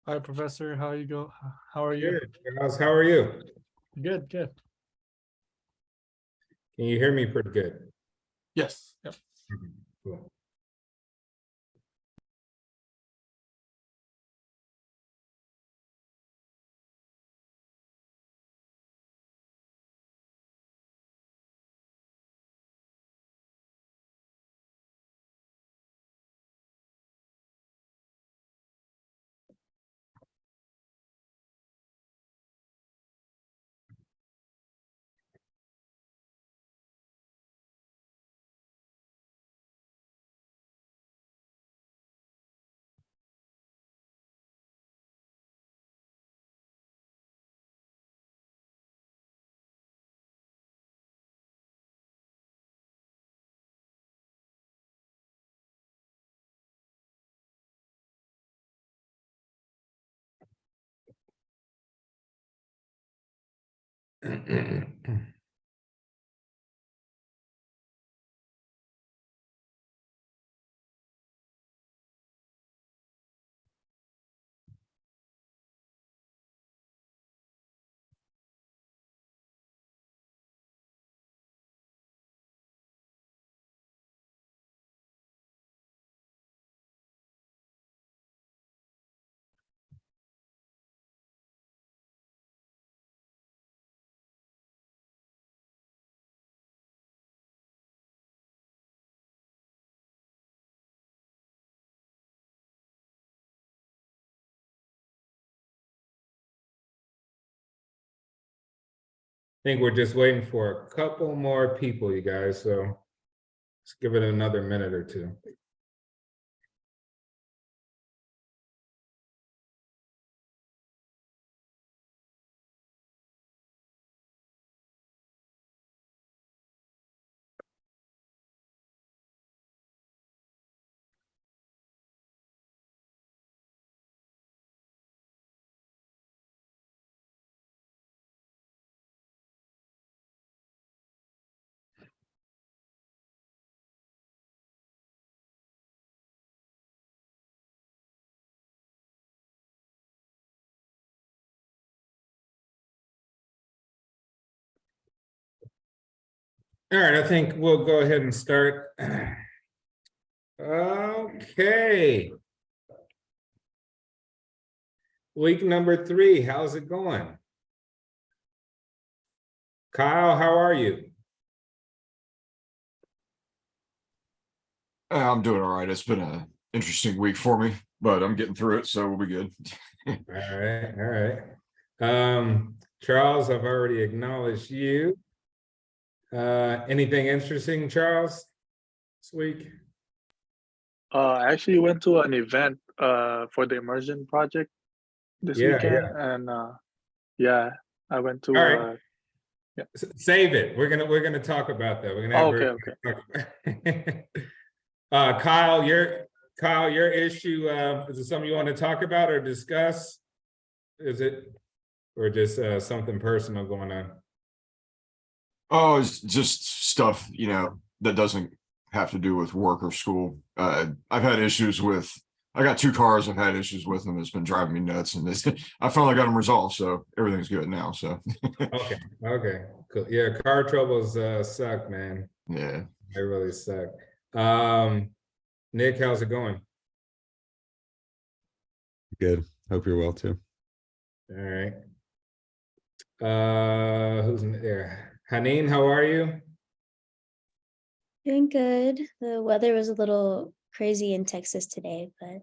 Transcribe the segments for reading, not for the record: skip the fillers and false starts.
Hi, Professor. How you go? How are you? Good. Charles, how are you? Good, good. Can you hear me pretty good? Yes. Yep. Cool. I think we're just waiting for a couple more people, you guys, so let's give it another minute or two. All right, I think we'll go ahead and start. Okay. Week number 3, how's it going? Kyle, how are you? I'm doing all right. It's been an interesting week for me, but I'm getting through it, so we'll be good. All right. Charles, I've already acknowledged you. Anything interesting, Charles, this week? I actually went to an event for the immersion project this weekend, and yeah, I went to. All right. Yeah. Save it. We're gonna talk about that. We're gonna have Okay. Kyle, your issue. Is it something you want to talk about or discuss? Is it, or just something personal going on? Oh, it's just stuff, that doesn't have to do with work or school. I've had issues with I got 2 cars I've had issues with them. It's been driving me nuts, and I finally got them resolved, so everything's good now. So Okay, cool. Yeah, car troubles suck, man. yeah. They really suck. Nick, how's it going? Good. Hope you're well too. All right. Who's in there? Haneen, how are you? Doing good. The weather was a little crazy in Texas today, but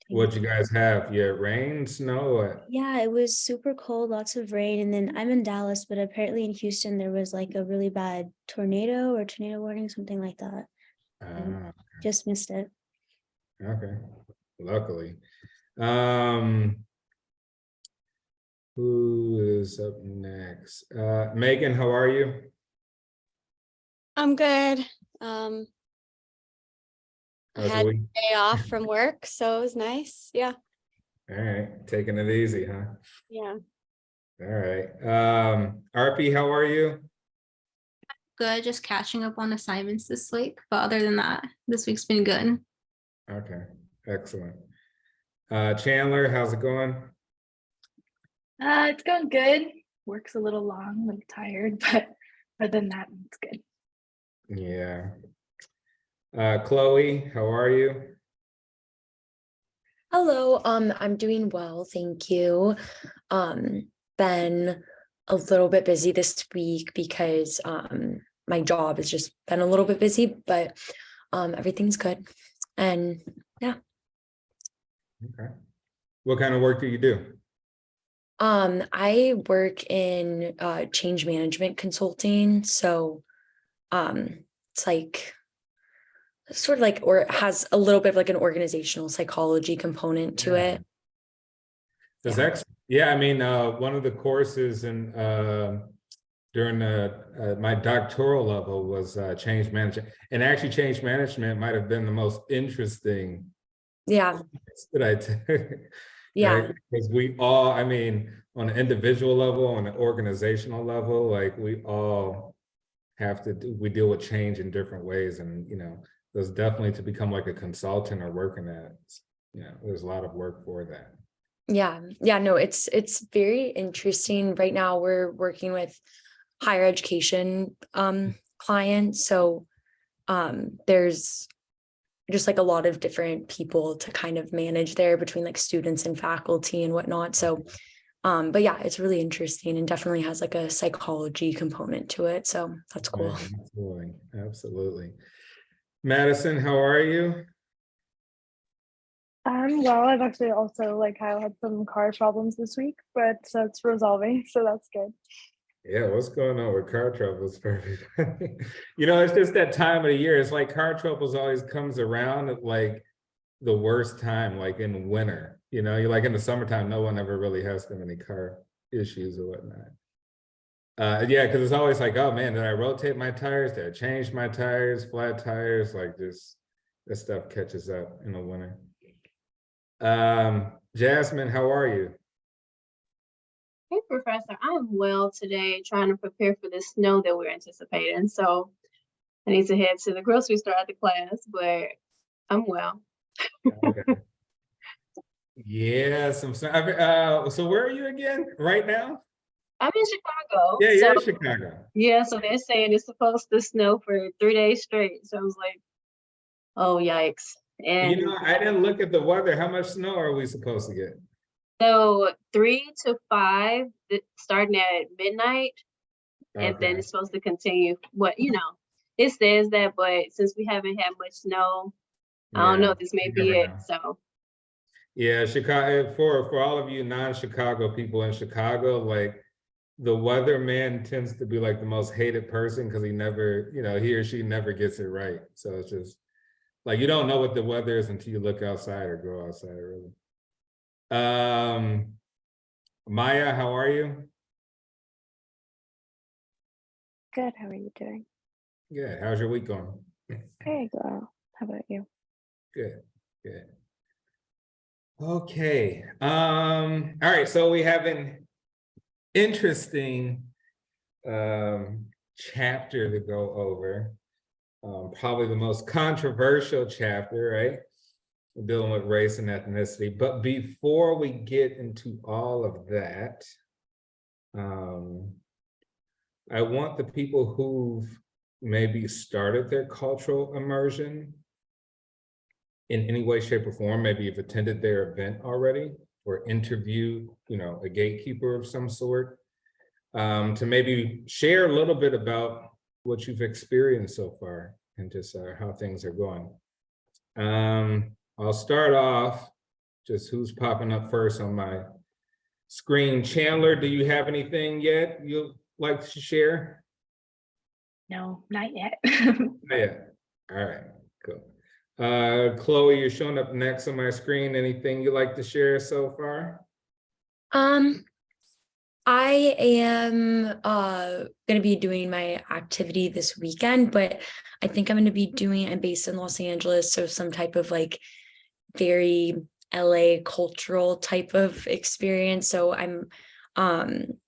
What you guys have? Yeah, rain, snow, what? yeah, it was super cold, lots of rain. And then I'm in Dallas, but apparently in Houston there was like a really bad tornado or tornado warning, something like that. Ah, Just missed it. okay. Luckily. Who is up next? Megan, how are you? I'm good. I How's had the a week? day off from work, so it was nice. Yeah. All right, taking it easy, huh? Yeah. All right. RP, how are you? Good, just catching up on assignments this week. But other than that, this week's been good. Okay, excellent. Chandler, how's it going? It's going good. Work's a little long, like tired, but other than that, it's good. Yeah. Chloe, how are you? Hello, I'm doing well, thank you. Been a little bit busy this week because my job has just been a little bit busy, but everything's good. And yeah. Okay. What kind of work do you do? I work in change management consulting. So it's like sort of like, or it has a little bit of like an organizational psychology component to it. Does Yeah. yeah, I mean, one of the courses in during my doctoral level was change management, and actually change management might have been the most interesting Yeah. that I took. Yeah. Right? Because we all, I mean, on an individual level, on an organizational level, like we all have to we deal with change in different ways, and you know, there's definitely to become like a consultant or working at, you know, there's a lot of work for that. Yeah. No, it's very interesting. Right now we're working with higher education clients. So there's just like a lot of different people to kind of manage there between like students and faculty and whatnot. So but yeah, it's really interesting and definitely has like a psychology component to it. So that's cool. Yeah, absolutely. Madison, how are you? Well, I've actually also, like Kyle, had some car problems this week, but it's resolving, so that's good. Yeah, what's going on with car troubles for everybody? You know, it's just that time of the year. It's like car troubles always comes around at like the worst time, like in winter. You know, you're like in the summertime, no one ever really has too many car issues or whatnot. Yeah, because it's always like, oh man, did I rotate my tires? Did I change my tires? Flat tires? Like this stuff catches up in the winter. Jasmine, how are you? Hey, Professor, I'm well today, trying to prepare for the snow that we're anticipating. So I need to head to the grocery store after class, but I'm well. Okay. Yeah, so where are you again right now? I'm in Chicago. Yeah, you're in so, Chicago. Yeah, so they're saying it's supposed to snow for 3 days straight. So I was like, oh, yikes. And You know, I didn't look at the weather. How much snow are we supposed to get? so 3 to 5, starting at midnight, and then Okay. it's supposed to continue. What, you know, it says that, but since we haven't had much snow, I don't know if this may you be never it. know. So Yeah, Chicago, for all of you non-Chicago people in Chicago, like the weatherman tends to be like the most hated person because he never, you know, he or she never gets it right. So it's just like you don't know what the weather is until you look outside or go outside, really. Maya, how are you? Good. How are you doing? Good. How's your week going? Very well. How about you? Good. Okay. All right. So we have an interesting chapter to go over. Probably the most controversial chapter, right? dealing with race and ethnicity. But before we get into all of that, I want the people who've maybe started their cultural immersion in any way, shape, or form, maybe you've attended their event already or interviewed, a gatekeeper of some sort, to maybe share a little bit about what you've experienced so far and just how things are going. I'll start off just who's popping up first on my screen. Chandler, do you have anything yet you'd like to share? No, not yet. Not yet. All right, cool. Chloe, you're showing up next on my screen. Anything you'd like to share so far? I am going to be doing my activity this weekend, but I think I'm based in Los Angeles, so some type of like very LA cultural type of experience. So I'm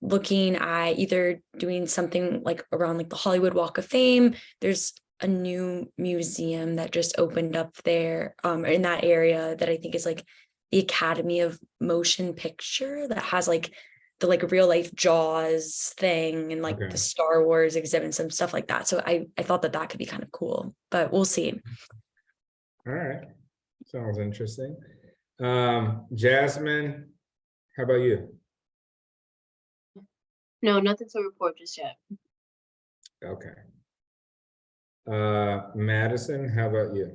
looking at either doing something like around like the Hollywood Walk of Fame. There's a new museum that just opened up there in that area that I think is like the Academy of Motion Picture that has like the like real life Jaws thing and like the Star Wars exhibit and some stuff like that. So I thought that could be kind of cool, but we'll see. All right, sounds interesting. Jasmine, how about you? No, nothing to report just yet. Okay. Madison, how about you?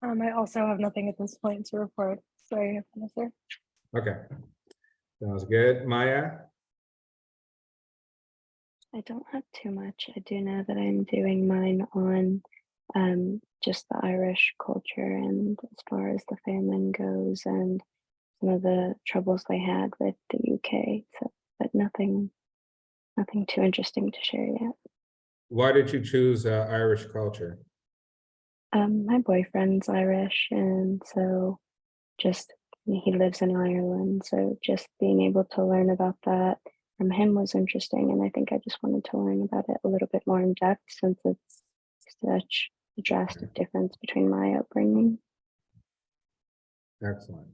I also have nothing at this point to report. Sorry, sir. Okay, sounds good. Maya? I don't have too much. I do know that I'm doing mine on just the Irish culture and as far as the famine goes and some of the troubles they had with the UK. So, but nothing too interesting to share yet. Why did you choose Irish culture? My boyfriend's Irish, and so just he lives in Ireland. So just being able to learn about that from him was interesting, and I think I just wanted to learn about it a little bit more in depth since it's such a drastic difference between my upbringing. Excellent.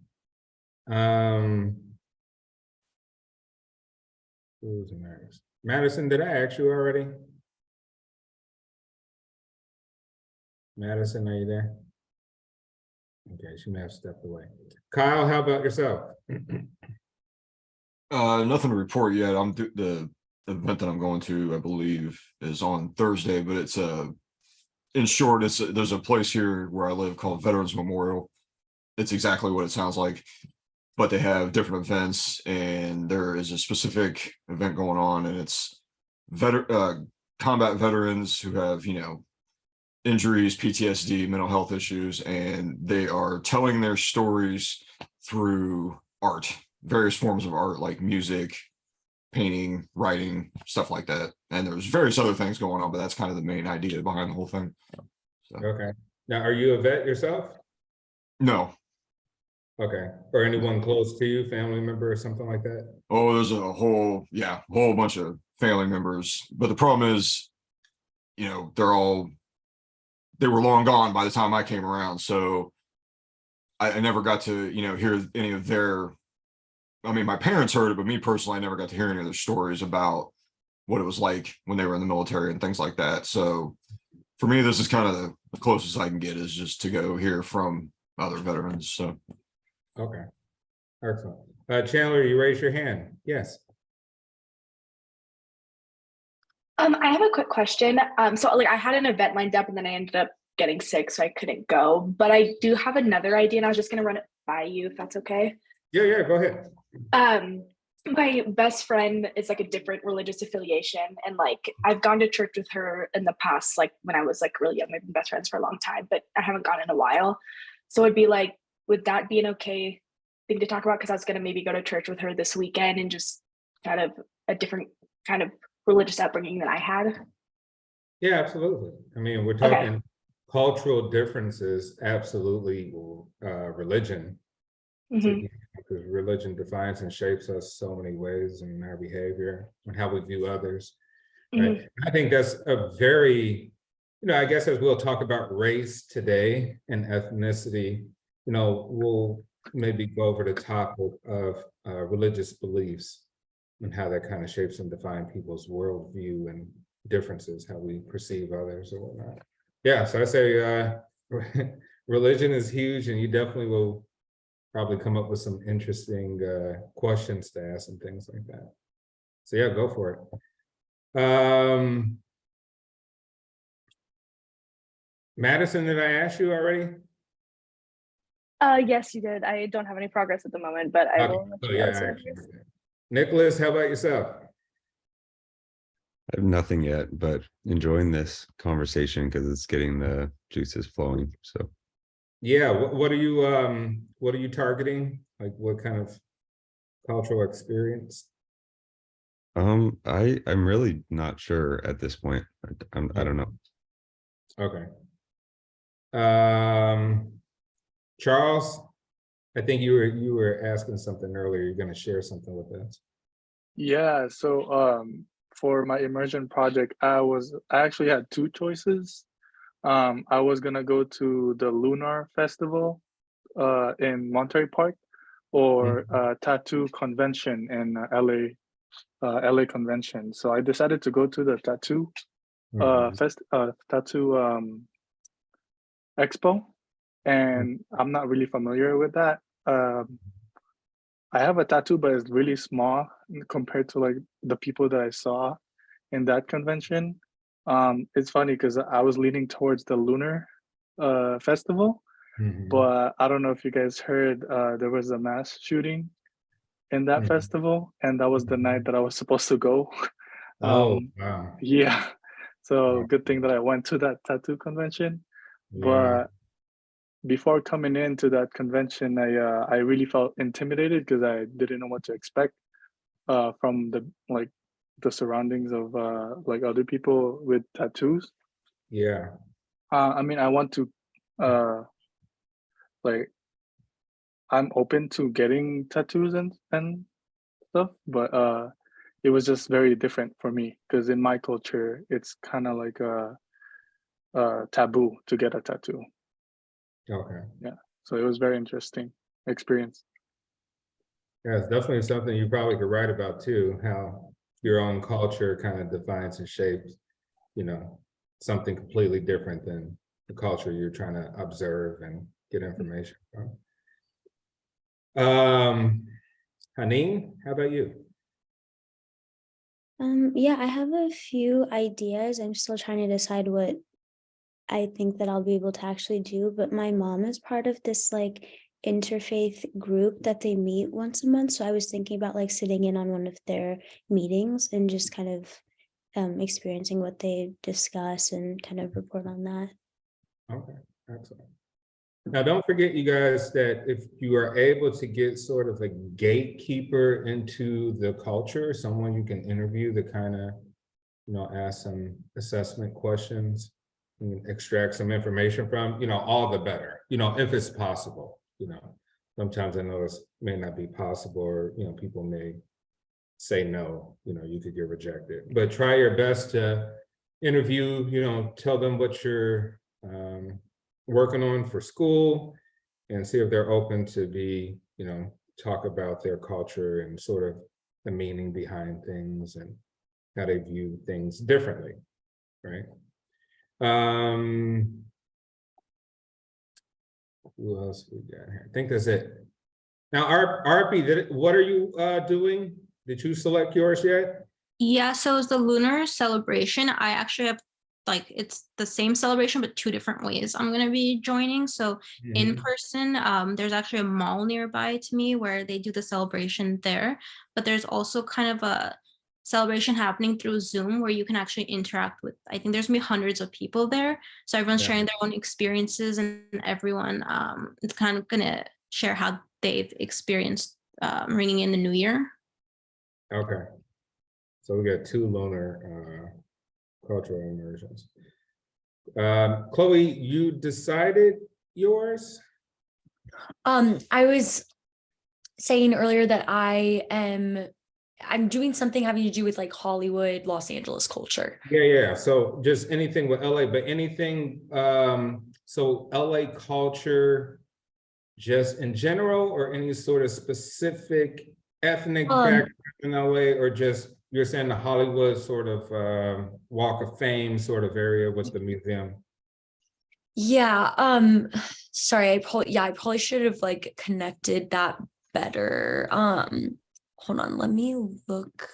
Who's next? Madison, did I ask you already? Madison, are you there? Okay, she may have stepped away. Kyle, how about yourself? Nothing to report yet. The event that I'm going to, I believe, is on Thursday, but it's in short, there's a place here where I live called Veterans Memorial. It's exactly what it sounds like, but they have different events, and there is a specific event going on, and it's combat veterans who have, injuries, PTSD, mental health issues, and they are telling their stories through art, various forms of art like music, painting, writing, stuff like that. And there's various other things going on, but that's kind of the main idea behind the whole thing. So. Okay. Now, are you a vet yourself? No. Okay. Or anyone close to you, family member or something like that? Oh, there's a whole bunch of family members. But the problem is, they were long gone by the time I came around. So I never got to, hear any of their, my parents heard it, but me personally, I never got to hear any of their stories about what it was like when they were in the military and things like that. So for me, this is kind of the closest I can get, is just to go hear from other veterans. So. Okay. Excellent. Chandler, you raised your hand. Yes. I have a quick question. So like I had an event lined up and then I ended up getting sick, so I couldn't go. But I do have another idea, and I was just gonna run it by you if that's okay. Yeah, go ahead. My best friend is like a different religious affiliation, and like I've gone to church with her in the past, like when I was like really young. We've been best friends for a long time, but I haven't gone in a while. So it'd be like, would that be an okay thing to talk about? Because I was gonna maybe go to church with her this weekend and just kind of a different kind of religious upbringing than I had. Yeah, absolutely. We're talking cultural differences, absolutely. Religion, because religion defines and shapes us so many ways in our behavior and how we view others. Right? I think that's a very I guess as we'll talk about race today and ethnicity, we'll maybe go over the topic of religious beliefs and how that kind of shapes and defines people's worldview and differences, how we perceive others or whatnot. Yeah, so I say religion is huge, and you definitely will probably come up with some interesting questions to ask and things like that. So yeah, go for it. Madison, did I ask you already? Yes, you did. I don't have any progress at the moment, but I will let you know as soon as it's- Nicholas, how about yourself? I have nothing yet, but enjoying this conversation because it's getting the juices flowing. So Yeah, what are you targeting? Like what kind of cultural experience? I'm really not sure at this point. I don't know. Okay. Charles, I think you were asking something earlier. You're going to share something with us. Yeah, so for my immersion project, I actually had two choices. I was gonna go to the Lunar Festival in Monterey Park, or tattoo convention in LA convention. So I decided to go to the tattoo expo, and I'm not really familiar with that. I have a tattoo, but it's really small compared to like the people that I saw in that convention. It's funny because I was leaning towards the Lunar Festival, but I don't know if you guys heard there was a mass shooting in that festival, and that was the night that I was supposed to go. Oh, wow. Yeah, so good thing that I went to that tattoo convention. Yeah. But before coming into that convention, I really felt intimidated because I didn't know what to expect from the surroundings of like other people with tattoos. Yeah. I mean, I want to like I'm open to getting tattoos and stuff, but it was just very different for me because in my culture, it's kind of like a taboo to get a tattoo. Okay. Yeah, so it was very interesting experience. Yeah, it's definitely something you probably could write about too, how your own culture kind of defines and shapes, something completely different than the culture you're trying to observe and get information from. Haneen, how about you? Yeah, I have a few ideas. I'm still trying to decide what I think that I'll be able to actually do, but my mom is part of this like interfaith group that they meet once a month. So I was thinking about like sitting in on one of their meetings and just kind of experiencing what they discuss and kind of report on that. Okay, excellent. Now, don't forget, you guys, that if you are able to get sort of a gatekeeper into the culture, someone you can interview to kind of, ask some assessment questions and extract some information from, all the better, if it's possible, Sometimes I know this may not be possible, or, people may say no, you could get rejected. But try your best to interview, tell them what you're working on for school, and see if they're open to be, talk about their culture and sort of the meaning behind things and how they view things differently, right? Who else we got here? I think that's it. Now, RP, what are you doing? Did you select yours yet? Yeah, so it's the lunar celebration. I actually have it's the same celebration, but two different ways I'm going to be joining. So in person, there's actually a mall nearby to me where they do the celebration there. But there's also kind of a celebration happening through Zoom where you can actually interact with, I think there's going to be hundreds of people there. So everyone's sharing their own experiences, and everyone is kind of going to share how they've experienced ringing in the new year. Okay. So we got two lunar cultural immersions. Chloe, you decided yours? I was saying earlier that I am I'm doing something having to do with like Hollywood, Los Angeles culture. Yeah. So just anything with LA, but anything, so LA culture just in general, or any sort of specific ethnic background in LA, or just, you're saying the Hollywood sort of Walk of Fame sort of area with the museum? Yeah, sorry, I probably should have like connected that better. Hold on, let me look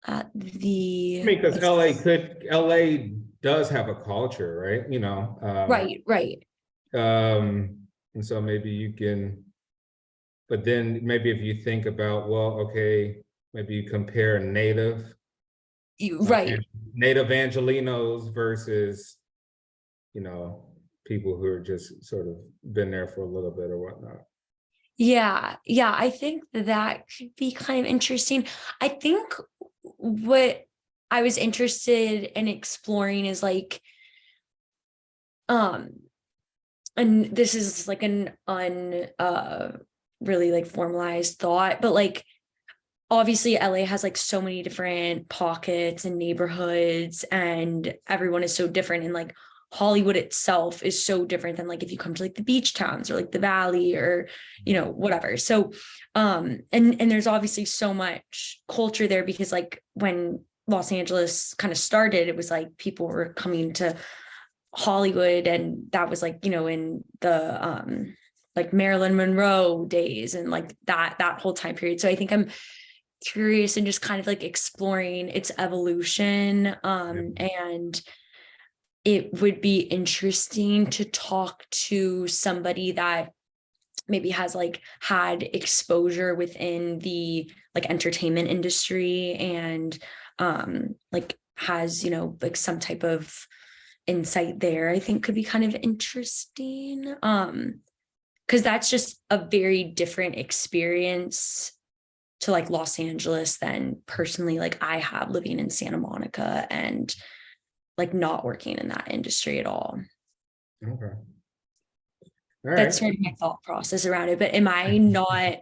at the I mean, because LA does have a culture, right? You know, right. and so maybe you can, but then maybe if you think about, well, okay, maybe you compare native Angelenos versus, you know, people who are just sort of been there for a little bit or whatnot. Yeah, I think that could be kind of interesting. I think what I was interested in exploring is like, and this is like an really like formalized thought, but like obviously LA has like so many different pockets and neighborhoods, and everyone is so different, and like Hollywood itself is so different than like if you come to like the beach towns or like the valley or, you know, whatever. So and there's obviously so much culture there, because like when Los Angeles kind of started, it was like people were coming to Hollywood, and that was like, you know, in the like Marilyn Monroe days and like that whole time period. So I think I'm curious and just kind of like exploring its evolution, and it would be interesting to talk to somebody that maybe has like had exposure within the like entertainment industry, and like has, you know, like some type of insight there. I think could be kind of interesting, because that's just a very different experience to like Los Angeles than personally like I have living in Santa Monica and like not working in that industry at all. Okay. That's sort of my thought process around it. But am I not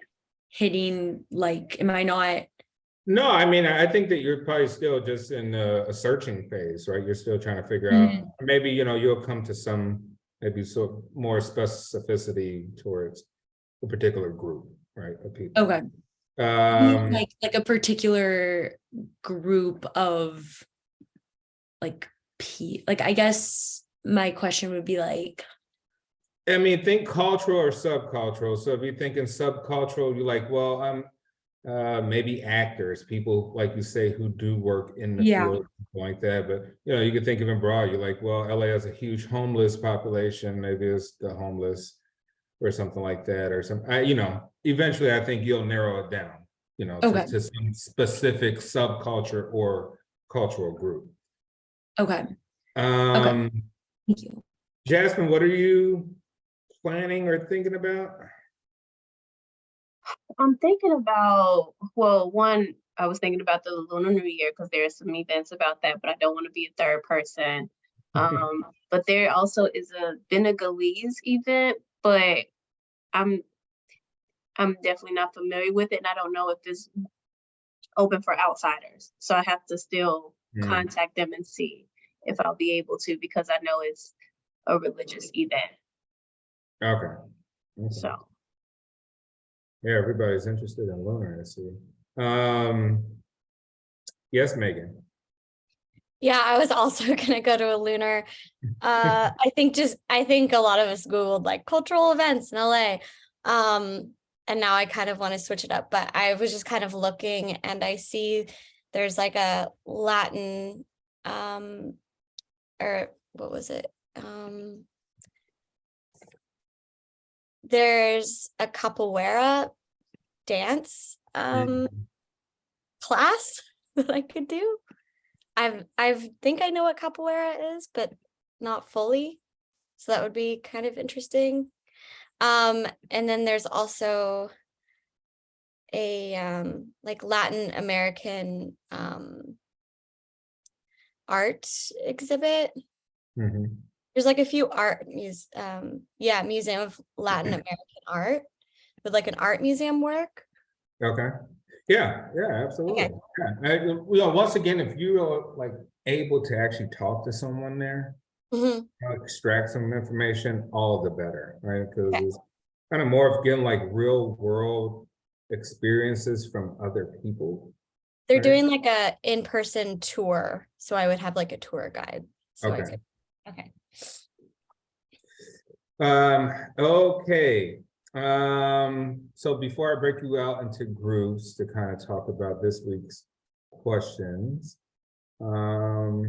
hitting like, am I not? No, I mean, I think that you're probably still just in a searching phase, right? You're still trying to figure out, maybe, you know, you'll come to some maybe so more specificity towards a particular group, right, of people. Okay. Like a particular group of like I guess my question would be like, I mean, think cultural or subcultural. So if you're thinking subcultural, you're like, well, I'm maybe actors, people like you say who do work in the field like that. But you know, you could think of it broad. You're like, well, LA has a huge homeless population. Maybe it's the homeless or something like that, or some. You know, eventually, I think you'll narrow it down. You know, to some specific subculture or cultural group. Okay. Thank you, Jasmine. What are you planning or thinking about? I'm thinking about, well, one, I was thinking about the Lunar New Year because there's some events about that, but I don't want to be a third person. But there also is a Bengalese event, but I'm definitely not familiar with it, and I don't know if it's open for outsiders. So I have to still contact them and see if I'll be able to, because I know it's a religious event. Okay. So. Yeah, everybody's interested in lunar, I see. Yes, Megan. Yeah, I was also gonna go to a lunar. I think a lot of us Googled like cultural events in LA. And now I kind of want to switch it up, but I was just kind of looking and I see there's like a Latin, or what was it? There's a capoeira dance class that I could do. I think I know what capoeira is, but not fully. So that would be kind of interesting. And then there's also a like Latin American art exhibit. There's like a few museum of Latin American art with like an art museum work. Okay. Yeah, absolutely. Okay. Yeah. Once again, if you are like able to actually talk to someone there, Mhm. extract some information, all the better, right? Because Okay. it's kind of more of getting like real world experiences from other people. They're right? doing like a in-person tour, so I would have like a tour guide. So I Okay. could, okay. Okay. So before I break you out into groups to kind of talk about this week's questions, how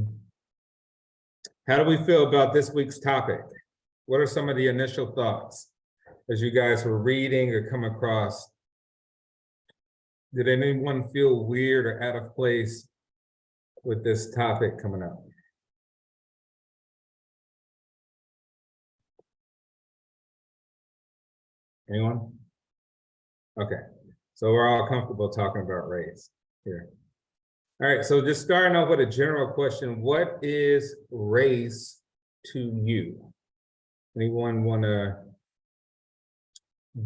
do we feel about this week's topic? What are some of the initial thoughts as you guys were reading or come across? Did anyone feel weird or out of place with this topic coming up? Anyone? Okay, so we're all comfortable talking about race here. All right, so just starting off with a general question, what is race to you? Anyone want to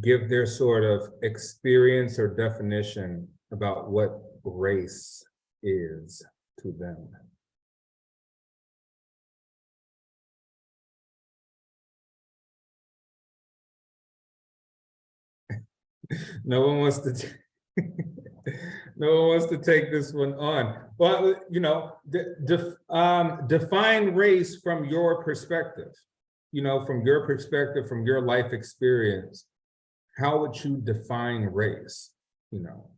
give their sort of experience or definition about what race is to them? No one wants to. No one wants to take this one on. Well, you know, define race from your perspective. You know, from your perspective, from your life experience, how would you define race? You know,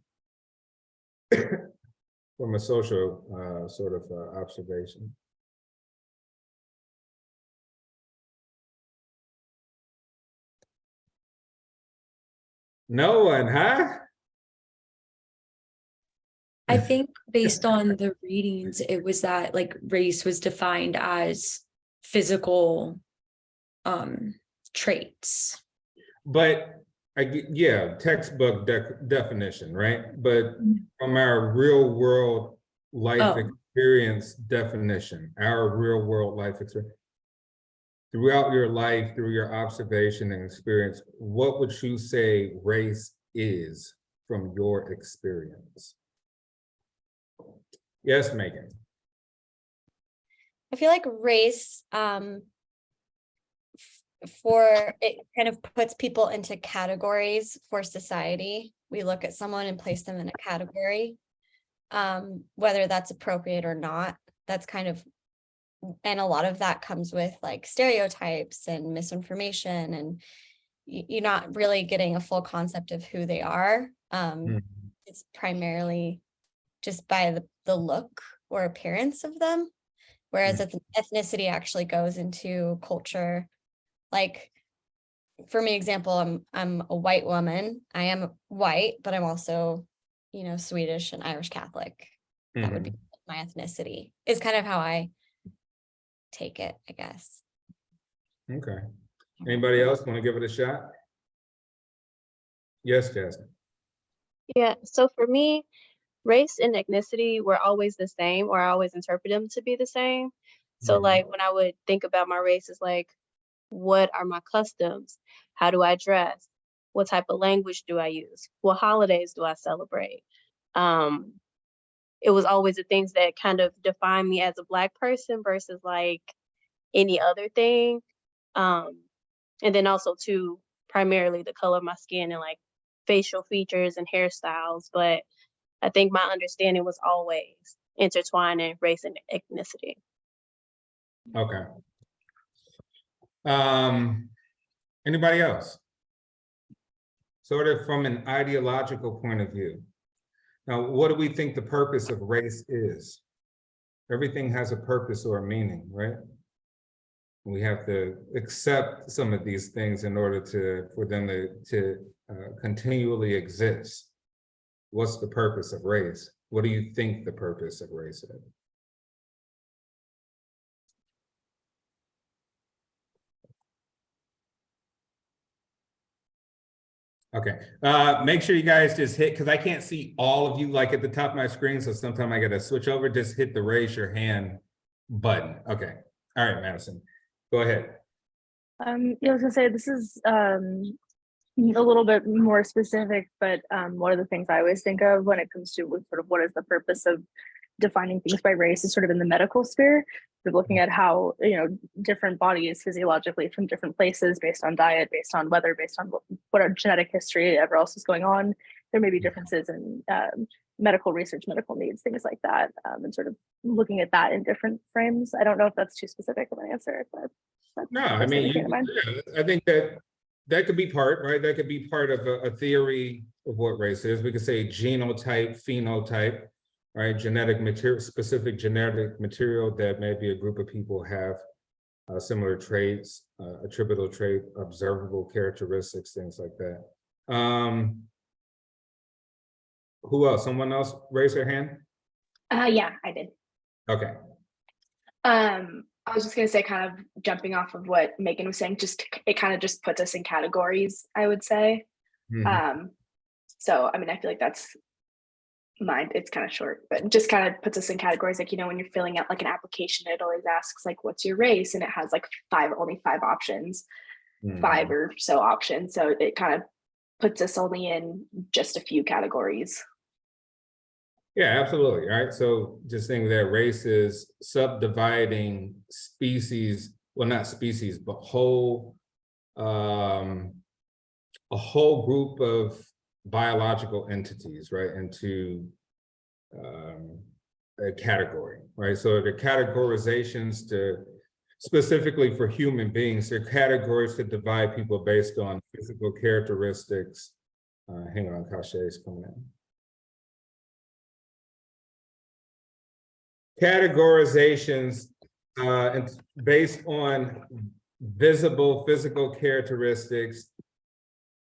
from a social sort of observation. No one, huh? I think based on the readings, it was that like race was defined as physical traits. But yeah, textbook definition, right? But from our real world life experience definition, our real world life experience, throughout your life, through your observation and experience, what would you say race is from your experience? Yes, Megan. I feel like race, for it kind of puts people into categories for society. We look at someone and place them in a category, whether that's appropriate or not. That's kind of, and a lot of that comes with like stereotypes and misinformation, and you're not really getting a full concept of who they are. It's primarily just by the look or appearance of them, whereas ethnicity actually goes into culture. Like, for me, example, I'm a white woman. I am white, but I'm also, you know, Swedish and Irish Catholic. That would be my ethnicity, is kind of how I take it, I guess. Okay. Anybody else want to give it a shot? Yes, Jasmine. Yeah, so for me, race and ethnicity were always the same, or I always interpret them to be the same. So like when I would think about my race, is like, what are my customs? How do I dress? What type of language do I use? What holidays do I celebrate? It was always the things that kind of define me as a Black person versus like any other thing. And then also too, primarily the color of my skin and like facial features and hairstyles. But I think my understanding was always intertwining race and ethnicity. Okay. Anybody else? Sort of from an ideological point of view. Now, what do we think the purpose of race is? Everything has a purpose or a meaning, right? We have to accept some of these things in order for them to continually exist. What's the purpose of race? What do you think the purpose of race is? Okay, make sure you guys just hit, because I can't see all of you like at the top of my screen, so sometimes I gotta switch over, just hit the raise your hand button. Okay, all right, Madison, go ahead. Yeah, I was gonna say this is a little bit more specific, but one of the things I always think of when it comes to sort of what is the purpose of defining things by race is sort of in the medical sphere. We're looking at how, different bodies physiologically from different places based on diet, based on weather, based on what our genetic history, ever else is going on. There may be differences in medical research, medical needs, things like that, and sort of looking at that in different frames. I don't know if that's too specific of an answer, but no, I mean, I think that could be part, right? That could be part of a theory of what race is. We could say genotype, phenotype, right? Genetic material, specific genetic material that maybe a group of people have similar traits, attributable trait, observable characteristics, things like that. Who else? Someone else raise their hand? Yeah, I did. Okay. I was just gonna say, kind of jumping off of what Megan was saying, it kind of just puts us in categories, I would say. So I mean, I feel like that's mine. It's kind of short, but just kind of puts us in categories. Like, when you're filling out like an application, it always asks like, what's your race? And it has like only five options, 5 or so options. So it kind of puts us only in just a few categories. Yeah, absolutely. Right. So just think that race is subdividing species, well, not species, but a whole group of biological entities, right, into a category, right? So the categorizations specifically for human beings, they're categories to divide people based on physical characteristics. Hang on, Kasha is coming in. Categorizations based on visible physical characteristics,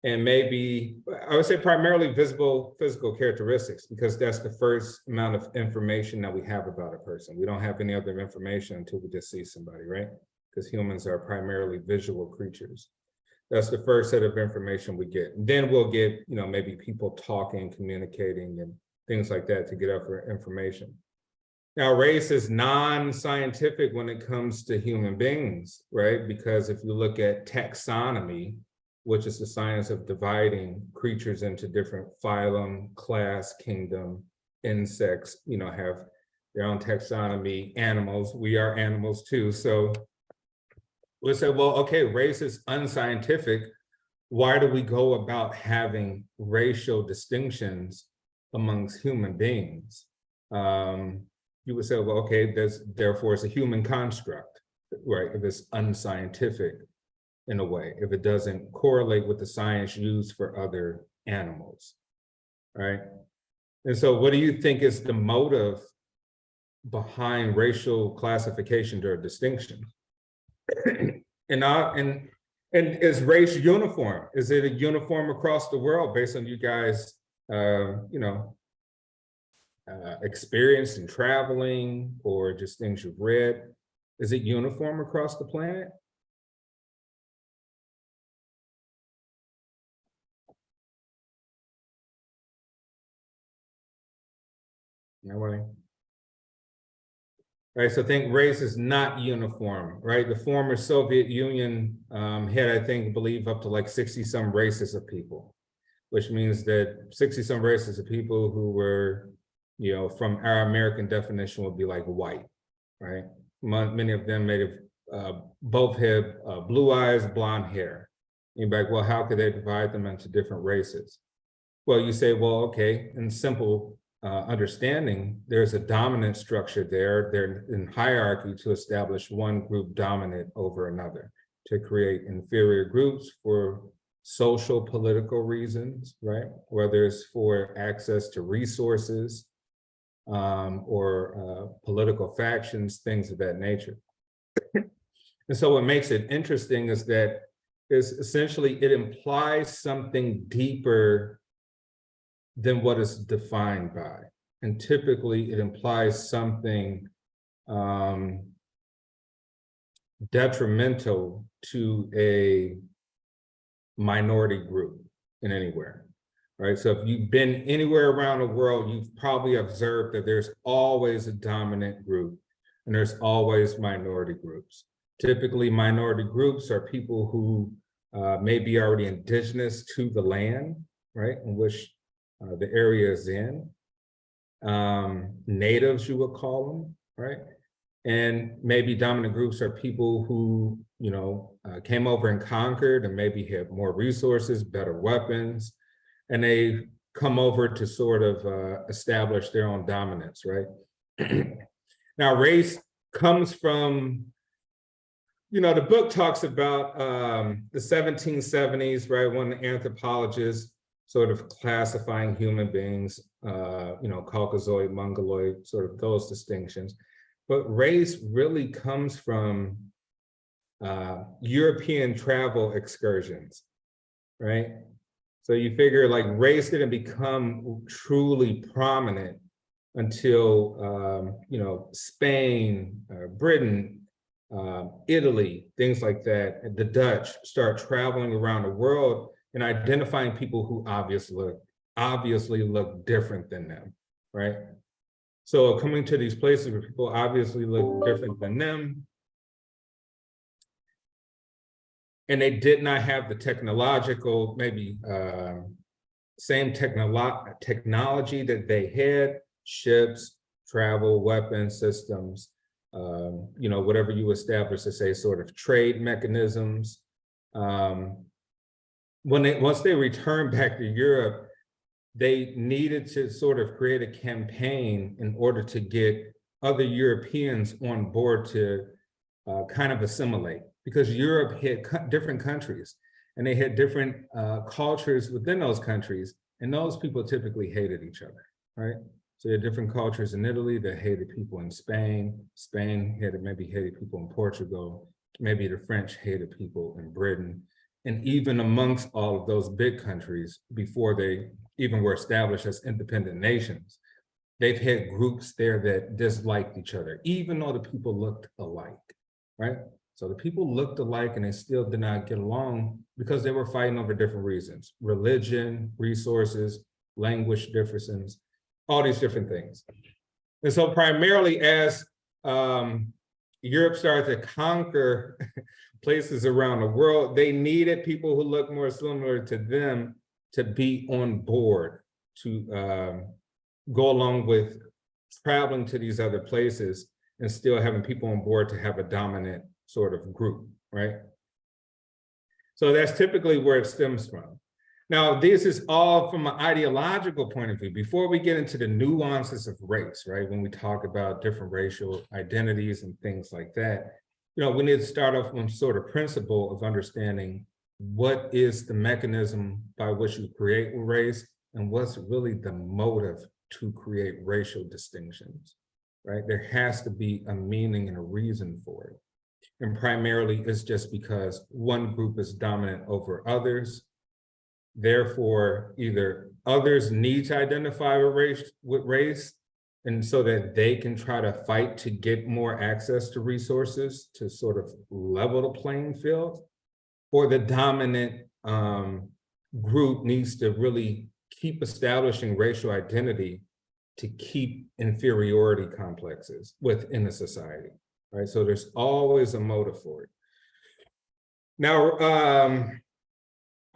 and maybe, I would say primarily visible physical characteristics, because that's the first amount of information that we have about a person. We don't have any other information until we just see somebody, right? Because humans are primarily visual creatures. That's the first set of information we get. And then we'll get, maybe people talking, communicating, and things like that to get our information. Now, race is non-scientific when it comes to human beings, right? Because if you look at taxonomy, which is the science of dividing creatures into different phylum, class, kingdom, insects, have their own taxonomy. Animals, we are animals too. So we'll say, well, okay, race is unscientific. Why do we go about having racial distinctions amongst human beings? You would say, well, okay, therefore it's a human construct, right? If it's unscientific in a way, if it doesn't correlate with the science used for other animals, right? And so what do you think is the motive behind racial classification or distinction? And is race uniform? Is it a uniform across the world based on you guys, experience in traveling or just things you've read? Is it uniform across the planet? Nobody? Right, so think race is not uniform, right? The former Soviet Union had, I believe up to like 60 some races of people, which means that 60 some races of people who were, from our American definition would be like white, right? Many of them both have blue eyes, blonde hair. You're like, well, how could they divide them into different races? Well, you say, well, okay, in simple understanding, there's a dominant structure there. They're in hierarchy to establish one group dominant over another, to create inferior groups for social, political reasons, right? Whether it's for access to resources or political factions, things of that nature. And so what makes it interesting is that essentially it implies something deeper than what is defined by. And typically it implies something detrimental to a minority group in anywhere, right? So if you've been anywhere around the world, you've probably observed that there's always a dominant group and there's always minority groups. Typically minority groups are people who may be already indigenous to the land, right, in which the area is in. Natives, you would call them, right? And maybe dominant groups are people who, you know, came over and conquered and maybe have more resources, better weapons, and they come over to sort of establish their own dominance, right? Now, race comes from, you know, the book talks about the 1770s, right, when the anthropologists sort of classifying human beings, you know, Caucasoid, Mongoloid, sort of those distinctions. But race really comes from European travel excursions, right? So you figure like race didn't become truly prominent until, you know, Spain, Britain, Italy, things like that. The Dutch start traveling around the world and identifying people who obviously look different than them, right? So coming to these places where people obviously look different than them, and they did not have the technological, maybe same technology that they had, ships, travel, weapon systems, you know, whatever you establish to say sort of trade mechanisms. Once they returned back to Europe, they needed to sort of create a campaign in order to get other Europeans on board to kind of assimilate, because Europe had different countries and they had different cultures within those countries, and those people typically hated each other, right? So you had different cultures in Italy that hated people in Spain. Spain maybe hated people in Portugal. Maybe the French hated people in Britain. And even amongst all of those big countries, before they even were established as independent nations, they've had groups there that disliked each other, even though the people looked alike, right? So the people looked alike and they still did not get along because they were fighting over different reasons: religion, resources, language differences, all these different things. And so primarily as Europe started to conquer places around the world, they needed people who looked more similar to them to be on board, to go along with traveling to these other places and still having people on board to have a dominant sort of group, right? So that's typically where it stems from. Now, this is all from an ideological point of view. Before we get into the nuances of race, right? When we talk about different racial identities and things like that, you know, we need to start off with some sort of principle of understanding what is the mechanism by which you create race and what's really the motive to create racial distinctions, right? There has to be a meaning and a reason for it. And primarily it's just because one group is dominant over others. Therefore, either others need to identify with race, and so that they can try to fight to get more access to resources to sort of level the playing field, or the dominant group needs to really keep establishing racial identity to keep inferiority complexes within a society, right? So there's always a motive for it. Now,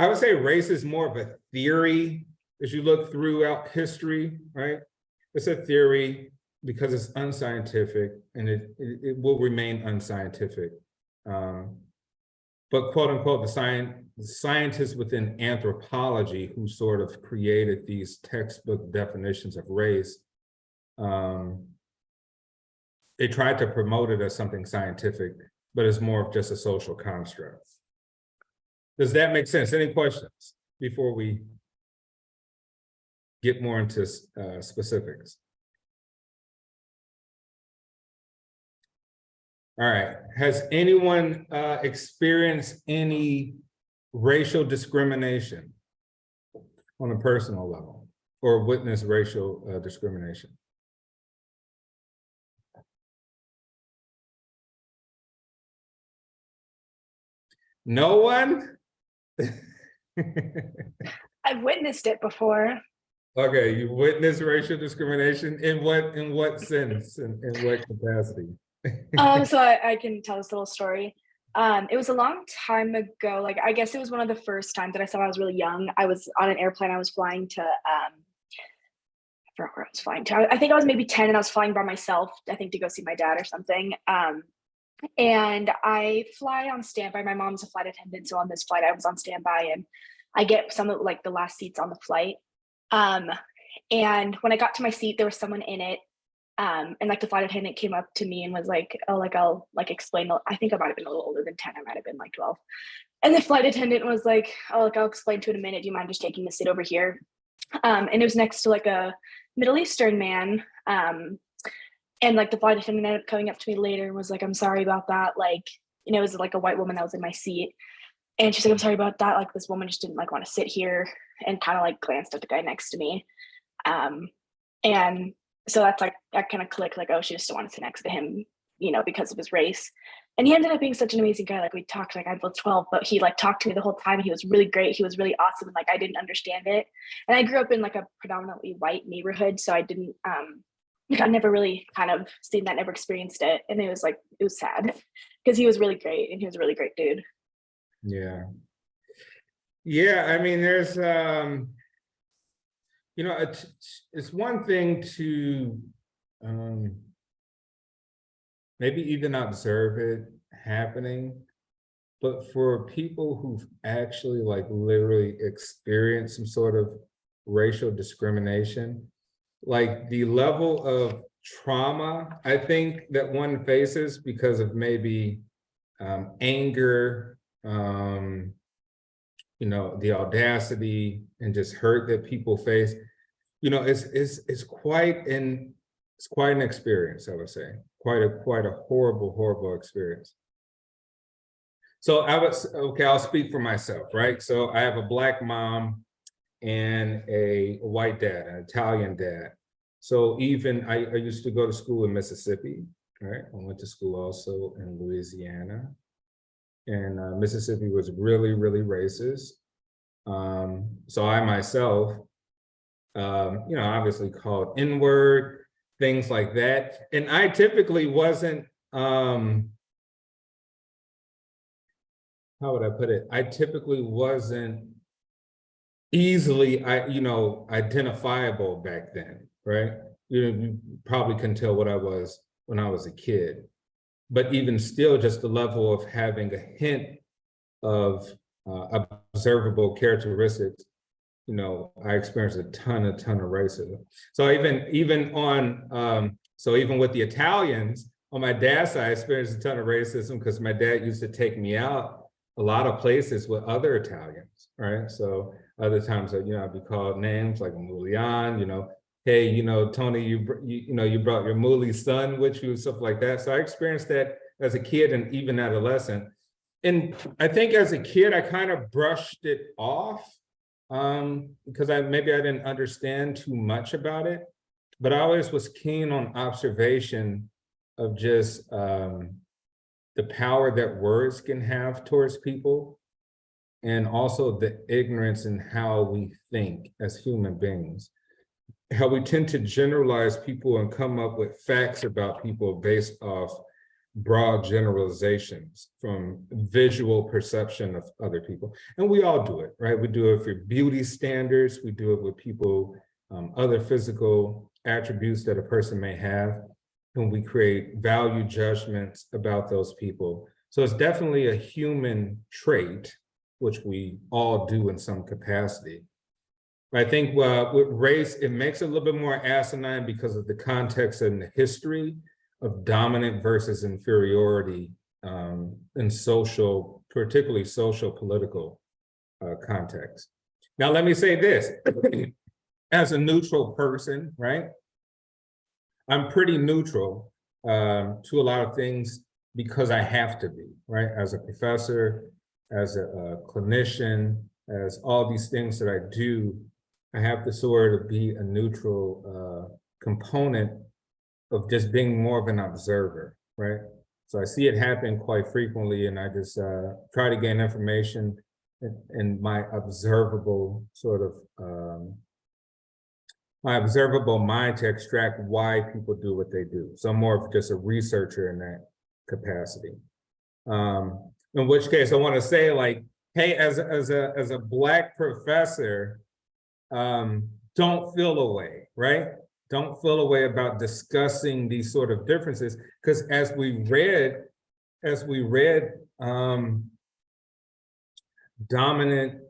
I would say race is more of a theory as you look throughout history, right? It's a theory because it's unscientific and it will remain unscientific. But quote unquote, the scientists within anthropology who sort of created these textbook definitions of race, they tried to promote it as something scientific, but it's more of just a social construct. Does that make sense? Any questions before we get more into specifics? All right, has anyone experienced any racial discrimination on a personal level or witnessed racial discrimination? No one? I've witnessed it before. Okay, you witnessed racial discrimination in what sense and in what capacity? So I can tell this little story. It was a long time ago. Like, I guess it was one of the first times that I saw when I was really young. I was on an airplane. I was flying to, I forgot where I was flying to. I think I was maybe 10 and I was flying by myself, I think to go see my dad or something. And I fly on standby. My mom's a flight attendant. So on this flight, I was on standby and I get some of like the last seats on the flight. And when I got to my seat, there was someone in it. And like the flight attendant came up to me and was like, oh, like I'll like explain. I think I might have been a little older than 10. I might have been like 12. And the flight attendant was like, oh, like I'll explain to it in a minute. Do you mind just taking the seat over here? And it was next to like a Middle Eastern man. And like the flight attendant ended up coming up to me later and was like, I'm sorry about that. Like, you know, it was like a white woman that was in my seat. And she's like, I'm sorry about that. Like this woman just didn't like want to sit here, and kind of like glanced at the guy next to me. And so that's like, that kind of clicked, like, oh, she just didn't want to sit next to him, you know, because of his race. And he ended up being such an amazing guy. Like we talked, like I was 12, but he like talked to me the whole time. He was really great. He was really awesome. And like, I didn't understand it. And I grew up in like a predominantly white neighborhood. So I didn't, like I never really kind of seen that, never experienced it. And it was like, it was sad because he was really great and he was a really great dude. Yeah. Yeah, I mean, there's, you know, it's one thing to maybe even observe it happening, but for people who've actually like literally experienced some sort of racial discrimination, like the level of trauma I think that one faces because of maybe anger, you know, the audacity and just hurt that people face, you know, it's quite an experience, I would say, quite a horrible experience. So I'll speak for myself, right? So I have a Black mom and a white dad, an Italian dad. So even I used to go to school in Mississippi, right? I went to school also in Louisiana. And Mississippi was really, really racist. So I myself, you know, obviously called N-word, things like that. And I typically wasn't, how would I put it? I typically wasn't easily, you know, identifiable back then, right? You probably can tell what I was when I was a kid. But even still, just the level of having a hint of observable characteristics, you know, I experienced a ton of racism. So even on, so even with the Italians, on my dad's side, I experienced a ton of racism because my dad used to take me out a lot of places with other Italians, right? So other times, you know, I'd be called names like Mulian, you know, hey, you know, Tony, you brought your Muli son with you, stuff like that. So I experienced that as a kid and even adolescent. And I think as a kid, I kind of brushed it off because maybe I didn't understand too much about it, but I always was keen on observation of just the power that words can have towards people, and also the ignorance in how we think as human beings. How we tend to generalize people and come up with facts about people based off broad generalizations from visual perception of other people. And we all do it, right? We do it for beauty standards. We do it with people, other physical attributes that a person may have. And we create value judgments about those people. So it's definitely a human trait, which we all do in some capacity. I think with race, it makes it a little bit more asinine because of the context and the history of dominant versus inferiority in social, particularly social political context. Now, let me say this, as a neutral person, right? I'm pretty neutral to a lot of things because I have to be, right? As a professor, as a clinician, as all these things that I do, I have to sort of be a neutral component of just being more of an observer, right? So I see it happen quite frequently, and I just try to gain information in my observable sort of, my observable mind to extract why people do what they do. So I'm more of just a researcher in that capacity. In which case I want to say like, hey, as a Black professor, don't feel away, right? Don't feel away about discussing these sort of differences, because as we read dominant,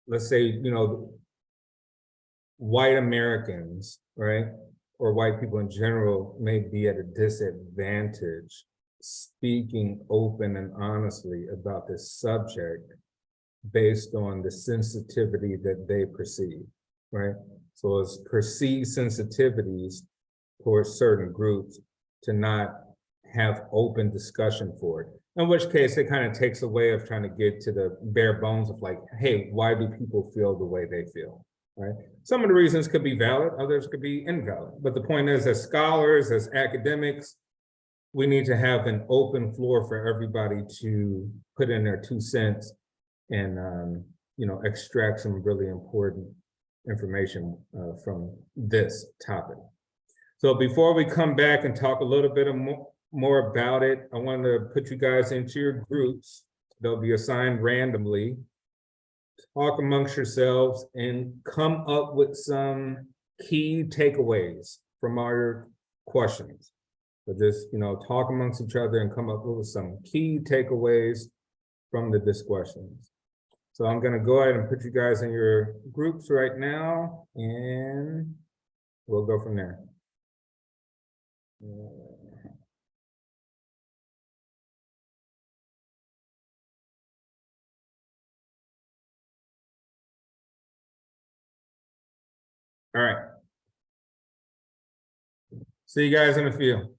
let's say, white Americans, right? Or white people in general may be at a disadvantage speaking open and honestly about this subject based on the sensitivity that they perceive, right? So it's perceived sensitivities for certain groups to not have open discussion for it. In which case it kind of takes away of trying to get to the bare bones of like, hey, why do people feel the way they feel, right? Some of the reasons could be valid, others could be invalid. But the point is, as scholars, as academics, we need to have an open floor for everybody to put in their 2 cents and extract some really important information from this topic. So before we come back and talk a little bit more about it, I want to put you guys into your groups. They'll be assigned randomly. Talk amongst yourselves and come up with some key takeaways from our questions. So just, talk amongst each other and come up with some key takeaways from the discussions. So I'm going to go ahead and put you guys in your groups right now, and we'll go from there. All right. See you guys in a few.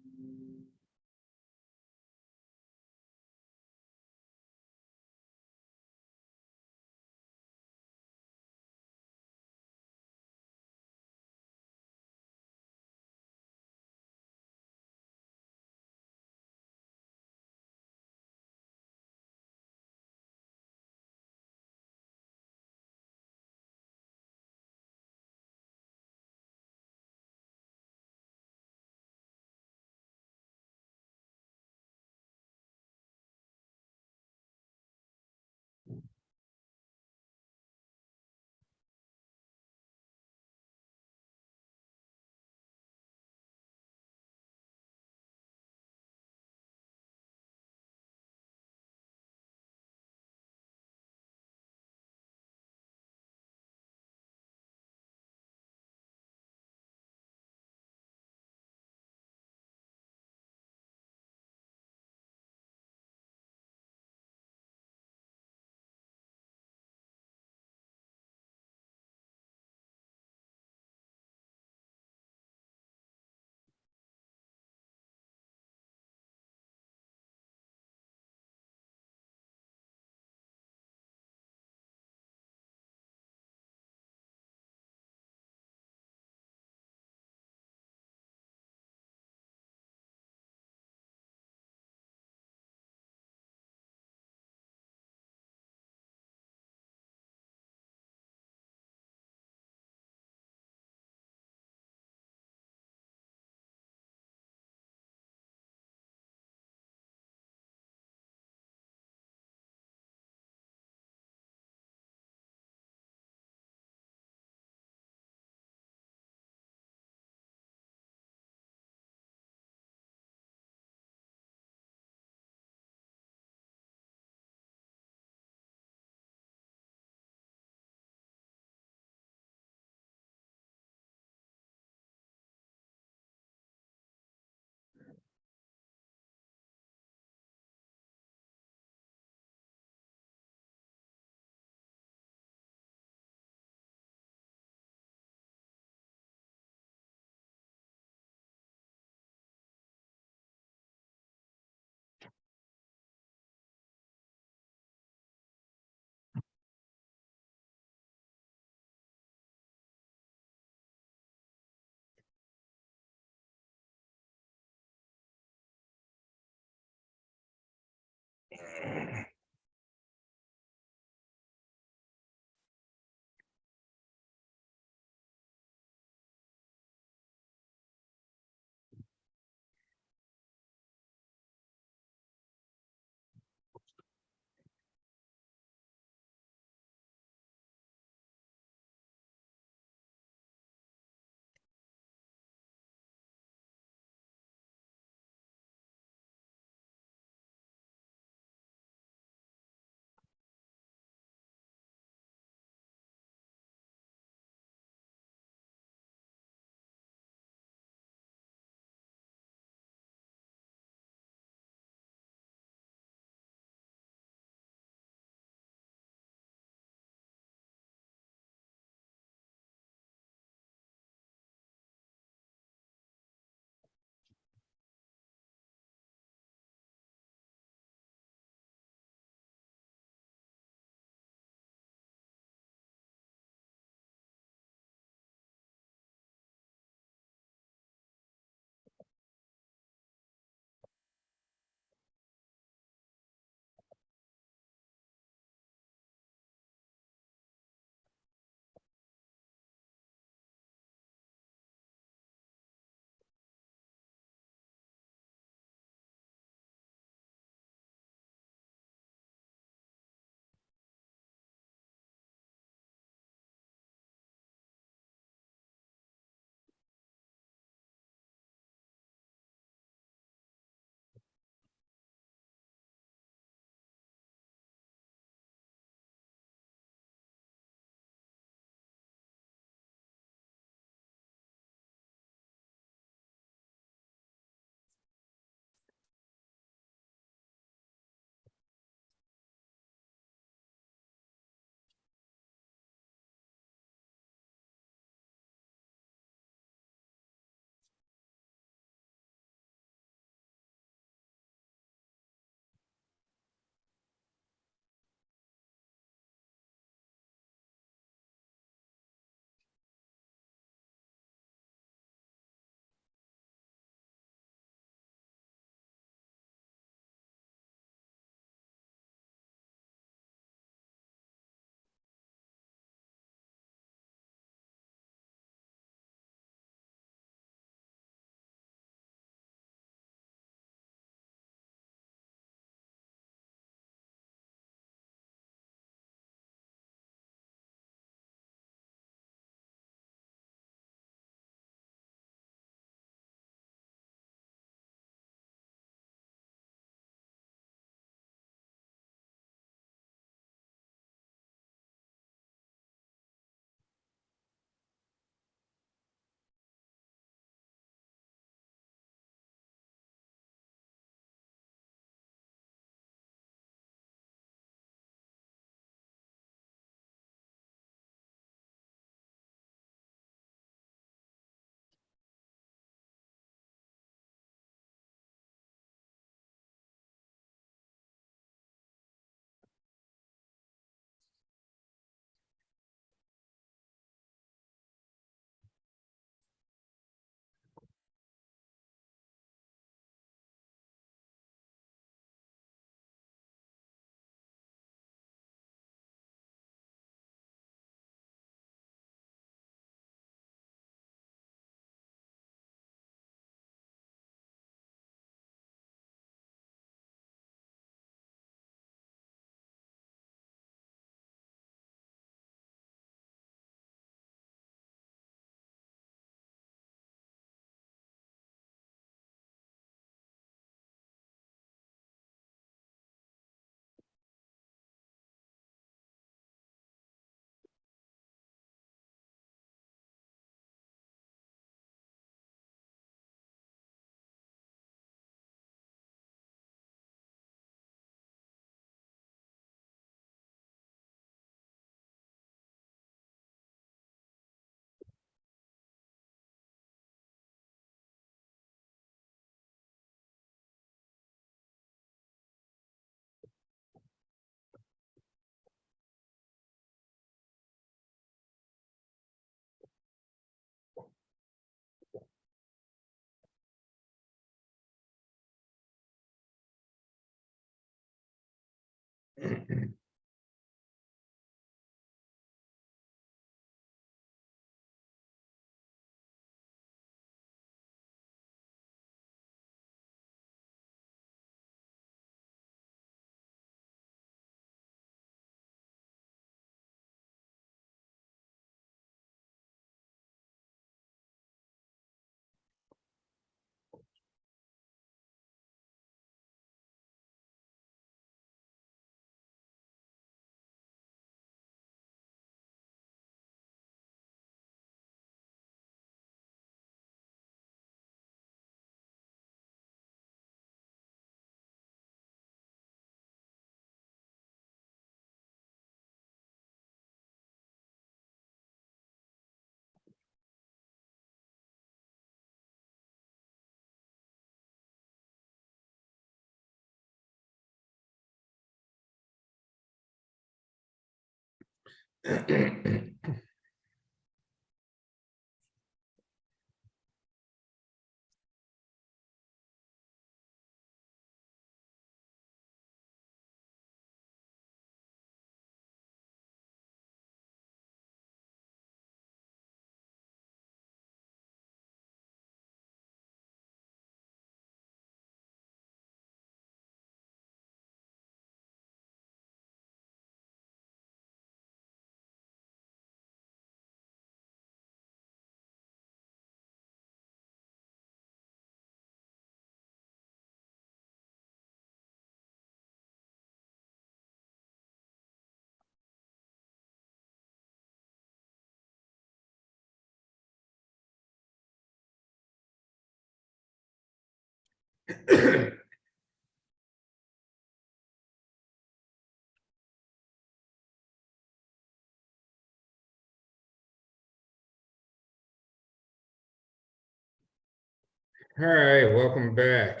All right, welcome back.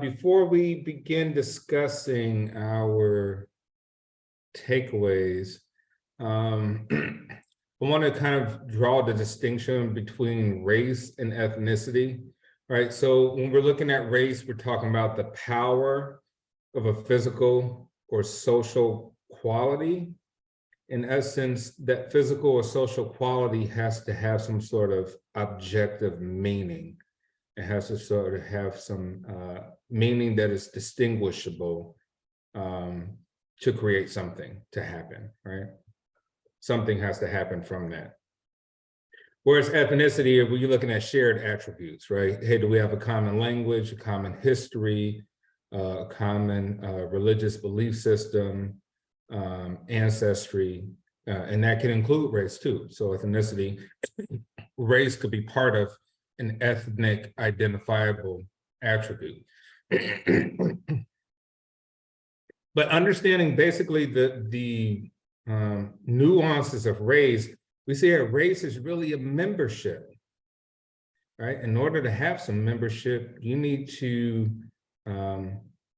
Before we begin discussing our takeaways, I want to kind of draw the distinction between race and ethnicity, right? So when we're looking at race, we're talking about the power of a physical or social quality. In essence, that physical or social quality has to have some sort of objective meaning. It has to sort of have some meaning that is distinguishable to create something to happen, right? Something has to happen from that. Whereas ethnicity, if you're looking at shared attributes, right? Hey, do we have a common language, a common history, a common religious belief system, ancestry, and that can include race too. So ethnicity, race could be part of an ethnic identifiable attribute. But understanding basically the nuances of race, we see that race is really a membership, right? In order to have some membership, you need to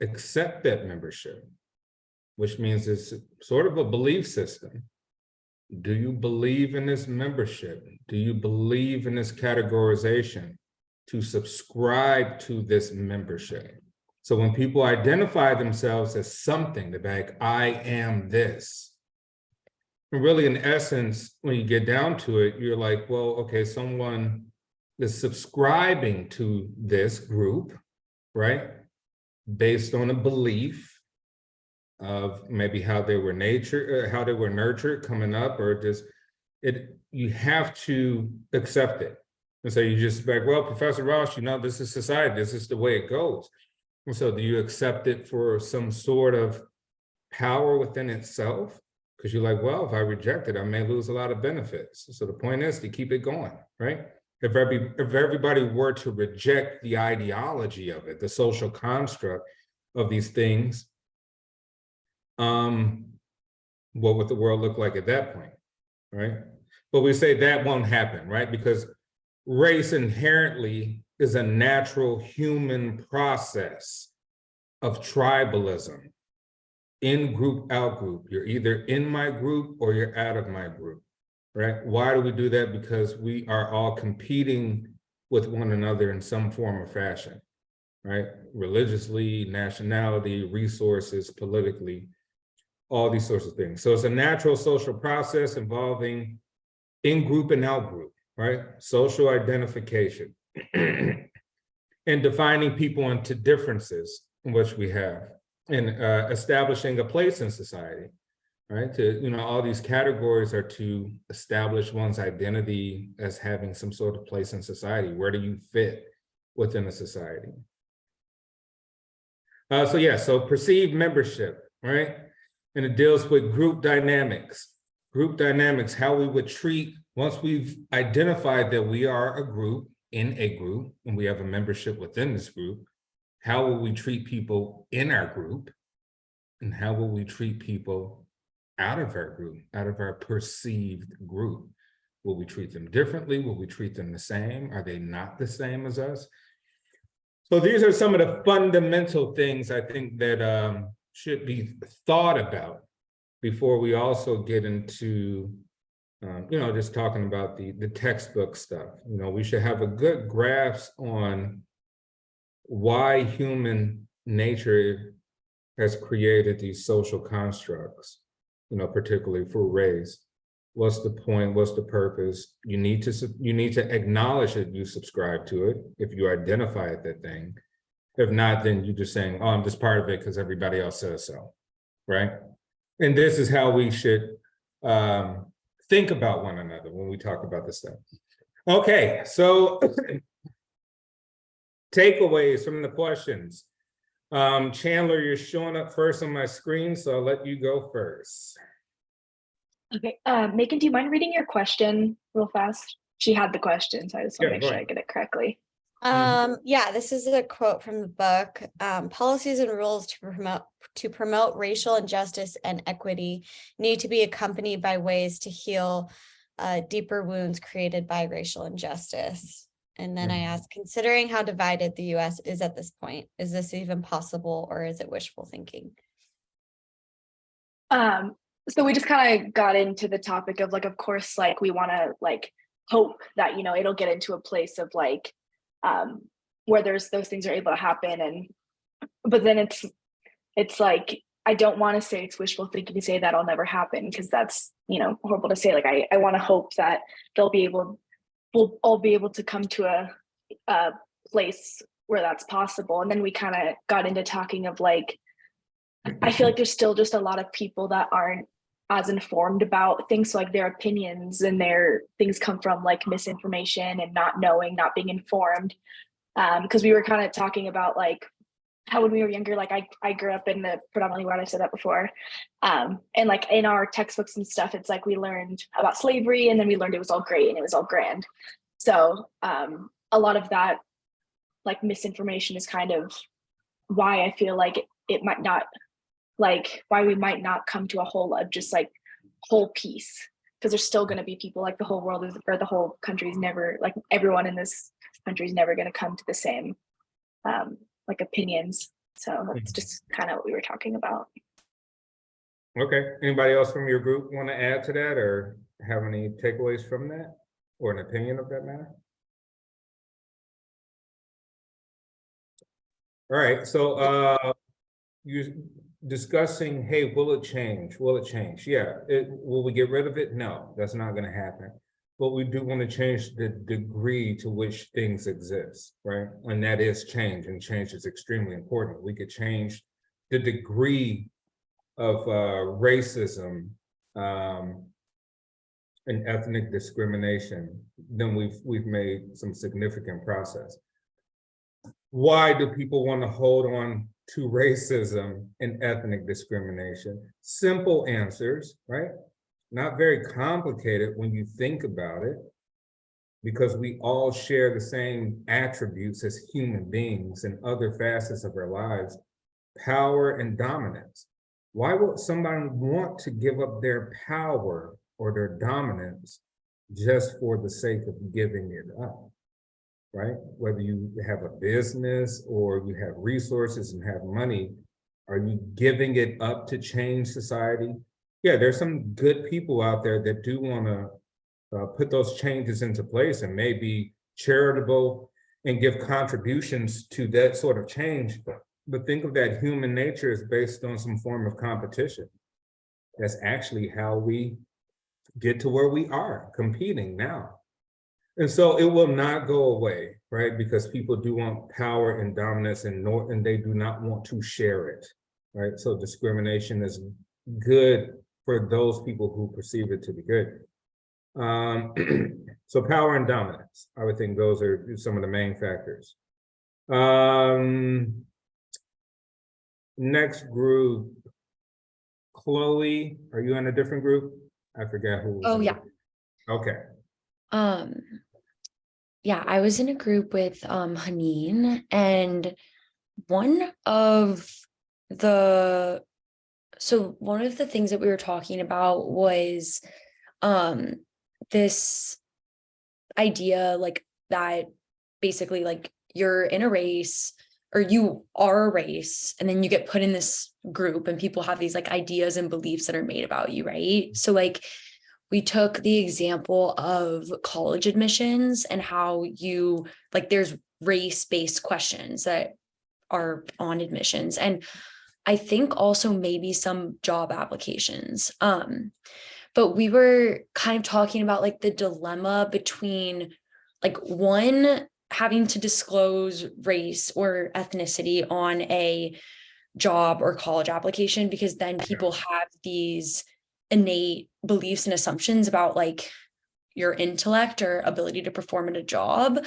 accept that membership, which means it's sort of a belief system. Do you believe in this membership? Do you believe in this categorization? To subscribe to this membership. So when people identify themselves as something, they're like, I am this. And really, in essence, when you get down to it, you're like, well, okay, someone is subscribing to this group, right? Based on a belief of maybe how they were nurtured coming up, or just you have to accept it. And so you just like, well, Professor Ross, you know, this is society, this is the way it goes. And so do you accept it for some sort of power within itself? Because you're like, well, if I reject it, I may lose a lot of benefits. So the point is to keep it going, right? If everybody were to reject the ideology of it, the social construct of these things, what would the world look like at that point, right? But we say that won't happen, right? Because race inherently is a natural human process of tribalism, in group, out group. You're either in my group or you're out of my group, right? Why do we do that? Because we are all competing with one another in some form or fashion. right? Religiously, nationality, resources, politically, all these sorts of things. So it's a natural social process involving in-group and out-group, right? Social identification and defining people into differences in which we have, and establishing a place in society, right? To, you know, all these categories are to establish one's identity as having some sort of place in society. Where do you fit within a society? So perceived membership, right? And it deals with group dynamics. Group dynamics, how we would treat, once we've identified that we are a group, in a group, and we have a membership within this group, how will we treat people in our group? And how will we treat people out of our group, out of our perceived group? Will we treat them differently? Will we treat them the same? Are they not the same as us? So these are some of the fundamental things I think that should be thought about before we also get into you know, just talking about the textbook stuff. You know, we should have a good grasp on why human nature has created these social constructs, you know, particularly for race. What's the point? What's the purpose? You need to acknowledge that you subscribe to it if you identify it that thing. If not, then you're just saying, oh, I'm just part of it because everybody else says so, right? And this is how we should think about one another when we talk about this stuff. Okay, so takeaways from the questions. Chandler, you're showing up first on my screen, so I'll let you go first. Okay, Megan, do you mind reading your question real fast? She had the question, so I just want to make sure I get it correctly. Yeah, this is a quote from the book. Policies and rules to promote racial injustice and equity need to be accompanied by ways to heal deeper wounds created by racial injustice. And then I asked, considering how divided the US is at this point, is this even possible, or is it wishful thinking? So we just kind of got into the topic of like, of course, like we want to like hope that, you know, it'll get into a place of like where those things are able to happen. But then it's like, I don't want to say it's wishful thinking to say that'll never happen, because that's, you know, horrible to say. Like I want to hope that we'll all be able to come to a place where that's possible. And then we kind of got into talking of like, I feel like there's still just a lot of people that aren't as informed about things. So like their opinions and their things come from like misinformation and not knowing, not being informed. Because we were kind of talking about like how when we were younger, like I grew up in the predominantly where I said that before. And like in our textbooks and stuff, it's like we learned about slavery and then we learned it was all great and it was all grand. So a lot of that like misinformation is kind of why I feel like it might not, like why we might not come to a whole peace, because there's still going to be people, like the whole world is, or the whole country is never, like everyone in this country is never going to come to the same like opinions. So that's just kind of what we were talking about. Okay, anybody else from your group want to add to that or have any takeaways from that or an opinion of that matter? All right, so you're discussing, hey, will it change? Will it change? Yeah. Will we get rid of it? No, that's not going to happen. But we do want to change the degree to which things exist, right? And that is change, and change is extremely important. We could change the degree of racism and ethnic discrimination, then we've made some significant progress. Why do people want to hold on to racism and ethnic discrimination? Simple answers, right? Not very complicated when you think about it, because we all share the same attributes as human beings and other facets of our lives: power and dominance. Why would somebody want to give up their power or their dominance just for the sake of giving it up? Right? Whether you have a business or you have resources and have money, are you giving it up to change society? Yeah, there's some good people out there that do want to put those changes into place and may be charitable and give contributions to that sort of change. But think of that human nature is based on some form of competition. That's actually how we get to where we are competing now. And so it will not go away, right? Because people do want power and dominance and they do not want to share it, right? So discrimination is good for those people who perceive it to be good. So power and dominance, I would think those are some of the main factors. Next group, Chloe, are you in a different group? I forgot who was. Oh, yeah. Okay. Yeah, I was in a group with Haneen, and one of the things that we were talking about was this idea like that basically like you're in a race or you are a race and then you get put in this group and people have these like ideas and beliefs that are made about you, right? So like we took the example of college admissions and how you like there's race-based questions that are on admissions, and I think also maybe some job applications. But we were kind of talking about like the dilemma between like one having to disclose race or ethnicity on a job or college application, because then people have these innate beliefs and assumptions about like your intellect or ability to perform at a job,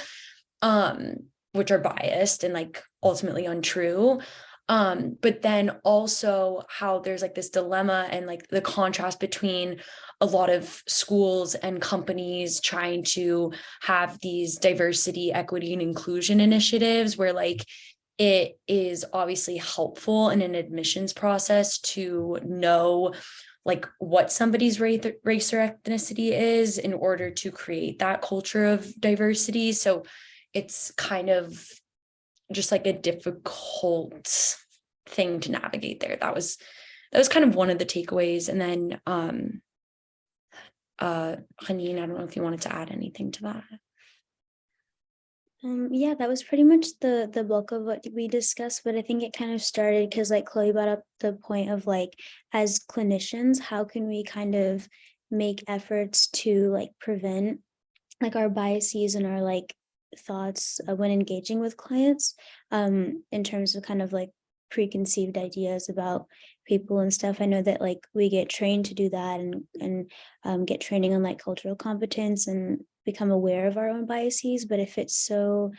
which are biased and like ultimately untrue. But then also how there's like this dilemma and like the contrast between a lot of schools and companies trying to have these diversity, equity, and inclusion initiatives where like it is obviously helpful in an admissions process to know like what somebody's race or ethnicity is in order to create that culture of diversity. So it's kind of just like a difficult thing to navigate there. That was kind of one of the takeaways. And then Haneen, I don't know if you wanted to add anything to that. Yeah, that was pretty much the bulk of what we discussed, but I think it kind of started because like Chloe brought up the point of like, as clinicians, how can we kind of make efforts to like prevent like our biases and our like thoughts when engaging with clients, in terms of kind of like preconceived ideas about people and stuff. I know that like we get trained to do that and get training on like cultural competence and become aware of our own biases. But if it's so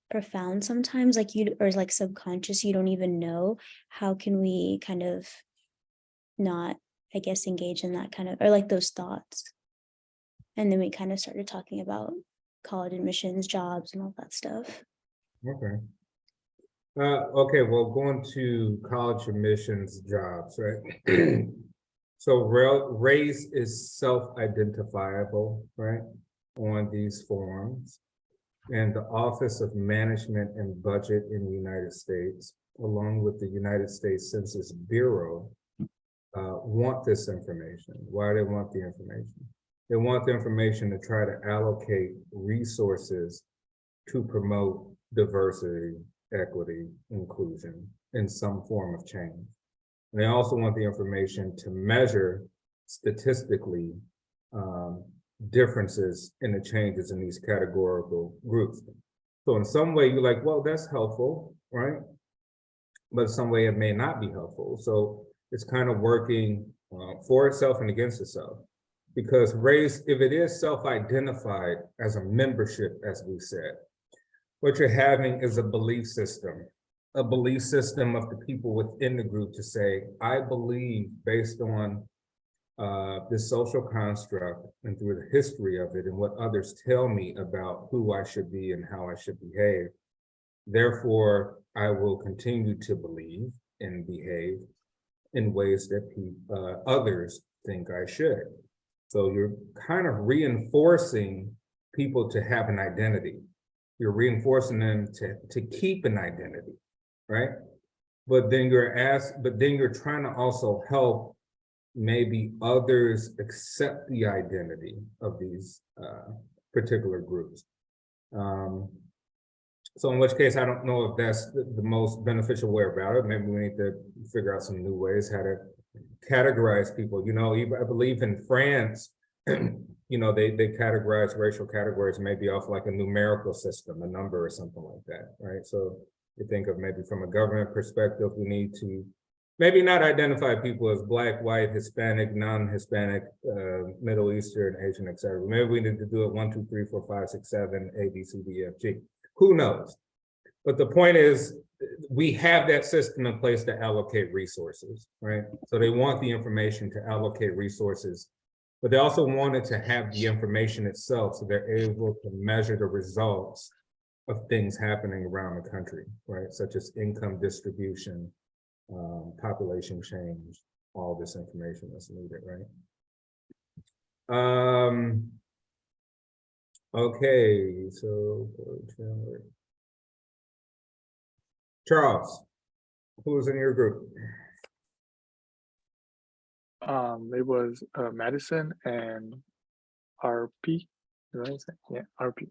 profound sometimes, like you or like subconscious, you don't even know, how can we kind of not, I guess, engage in that kind of, or like those thoughts? And then we kind of started talking about college admissions, jobs, and all that stuff. Okay. Okay, well, going to college admissions, jobs, right? So race is self-identifiable, right, on these forms. And the Office of Management and Budget in the United States, along with the United States Census Bureau, want this information. Why do they want the information? They want the information to try to allocate resources to promote diversity, equity, inclusion in some form of change. And they also want the information to measure statistically differences in the changes in these categorical groups. So in some way you're like, well, that's helpful, right? But in some way it may not be helpful. So it's kind of working for itself and against itself. Because race, if it is self-identified as a membership, as we said, what you're having is a belief system of the people within the group to say, I believe based on this social construct and through the history of it and what others tell me about who I should be and how I should behave. Therefore, I will continue to believe and behave in ways that others think I should. So you're kind of reinforcing people to have an identity. You're reinforcing them to keep an identity, right? But then you're trying to also help maybe others accept the identity of these particular groups. So in which case, I don't know if that's the most beneficial way about it. Maybe we need to figure out some new ways how to categorize people. You know, I believe in France, you know, they categorize racial categories maybe off like a numerical system, a number or something like that, right? So you think of maybe from a government perspective, we need to maybe not identify people as Black, white, Hispanic, non-Hispanic, Middle Eastern, Asian, etc. Maybe we need to do it 1, 2, 3, 4, 5, 6, 7, A, B, C, D, F, G. Who knows? But the point is, we have that system in place to allocate resources, right? So they want the information to allocate resources, but they also wanted to have the information itself so they're able to measure the results of things happening around the country, right? Such as income distribution, population change, all this information that's needed, right? Okay, so Charles, who's in your group? It was Madison and RP. Did I say? Yeah, RP.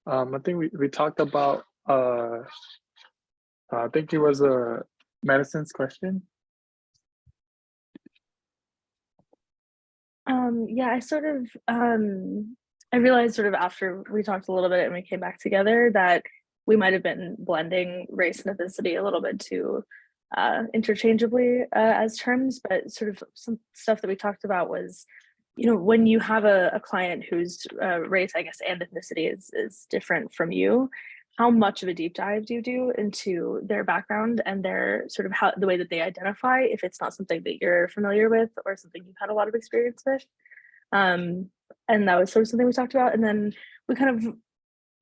I think we talked about I think it was Madison's question. Yeah, I sort of I realized sort of after we talked a little bit and we came back together that we might have been blending race and ethnicity a little bit too interchangeably as terms, but sort of some stuff that we talked about was, you know, when you have a client whose race, I guess, and ethnicity is different from you, how much of a deep dive do you do into their background and their sort of the way that they identify, if it's not something that you're familiar with or something you've had a lot of experience with? And that was sort of something we talked about. And then we kind of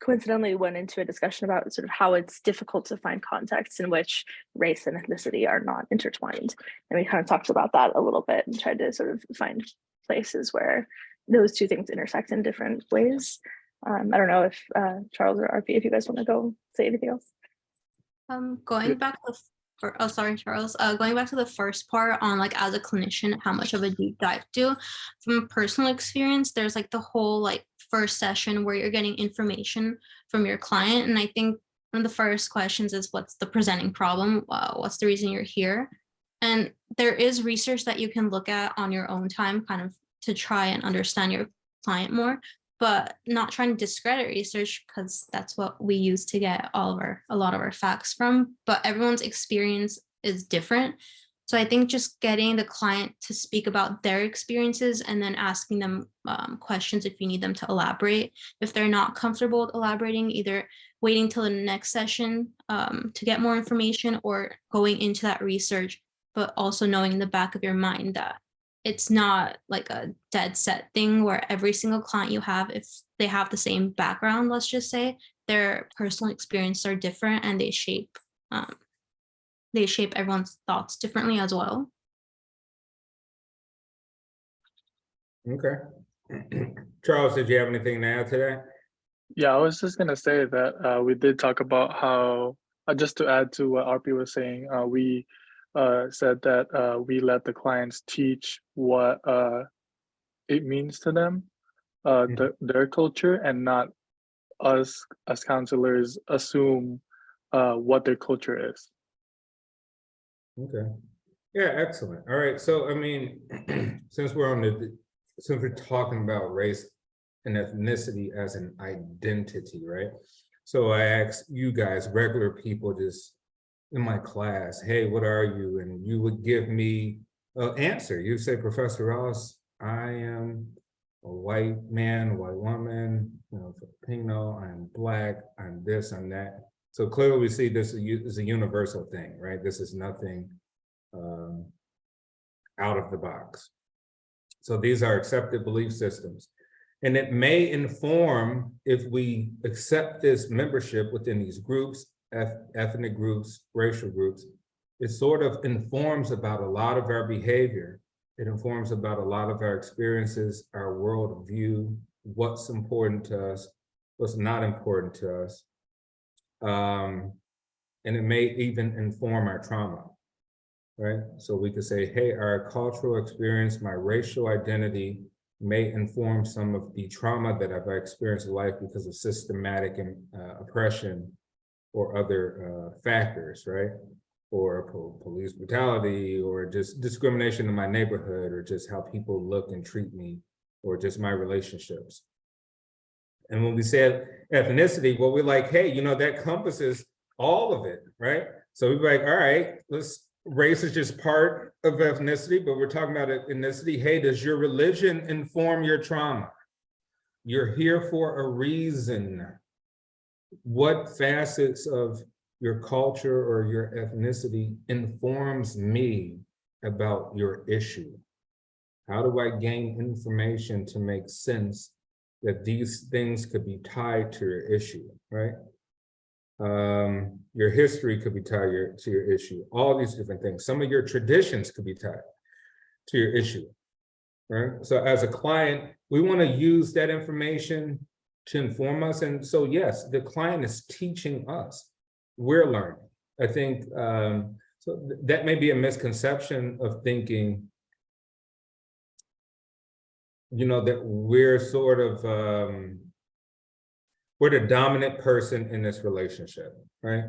coincidentally went into a discussion about sort of how it's difficult to find contexts in which race and ethnicity are not intertwined. And we kind of talked about that a little bit and tried to sort of find places where those two things intersect in different ways. I don't know if Charles or RP, if you guys want to go say anything else. Going back to sorry, Charles. Going back to the first part on like as a clinician, how much of a deep dive do. From personal experience, there's like the whole like first session where you're getting information from your client. And I think one of the first questions is, what's the presenting problem? What's the reason you're here? And there is research that you can look at on your own time, kind of to try and understand your client more, but not trying to discredit research, because that's what we use to get a lot of our facts from. But everyone's experience is different. So I think just getting the client to speak about their experiences and then asking them questions if you need them to elaborate. If they're not comfortable elaborating, either waiting till the next session to get more information or going into that research, but also knowing in the back of your mind that it's not like a dead set thing where every single client you have, if they have the same background, let's just say, their personal experiences are different and they shape everyone's thoughts differently as well. Okay. Charles, did you have anything to add to that? Yeah, I was just gonna say that we did talk about how, just to add to what RP was saying, we said that we let the clients teach what it means to them, their culture, and not us as counselors assume what their culture is. Okay. Yeah, excellent. All right. So, I mean, since we're talking about race and ethnicity as an identity, right? So I asked you guys, regular people, just in my class, hey, what are you? And you would give me an answer. You say, Professor Ross, I am a white man, white woman, you know, Filipino, I'm Black, I'm this, I'm that. So clearly we see this is a universal thing, right? This is nothing out of the box. So these are accepted belief systems. And it may inform, if we accept this membership within these groups, ethnic groups, racial groups, it sort of informs about a lot of our behavior. It informs about a lot of our experiences, our worldview, what's important to us, what's not important to us. And it may even inform our trauma, right? So we could say, hey, our cultural experience, my racial identity may inform some of the trauma that I've experienced in life because of systematic oppression or other factors, right? Or police brutality, or just discrimination in my neighborhood, or just how people look and treat me, or just my relationships. And when we said ethnicity, well, we're like, hey, you know, that encompasses all of it, right? So we're like, all right, race is just part of ethnicity, but we're talking about ethnicity. Hey, does your religion inform your trauma? You're here for a reason. What facets of your culture or your ethnicity informs me about your issue? How do I gain information to make sense that these things could be tied to your issue, right? Your history could be tied to your issue, all these different things. Some of your traditions could be tied to your issue, right? So as a client, we want to use that information to inform us. And so, yes, the client is teaching us. We're learning. I think so that may be a misconception of thinking, you know, that we're sort of, we're the dominant person in this relationship, right?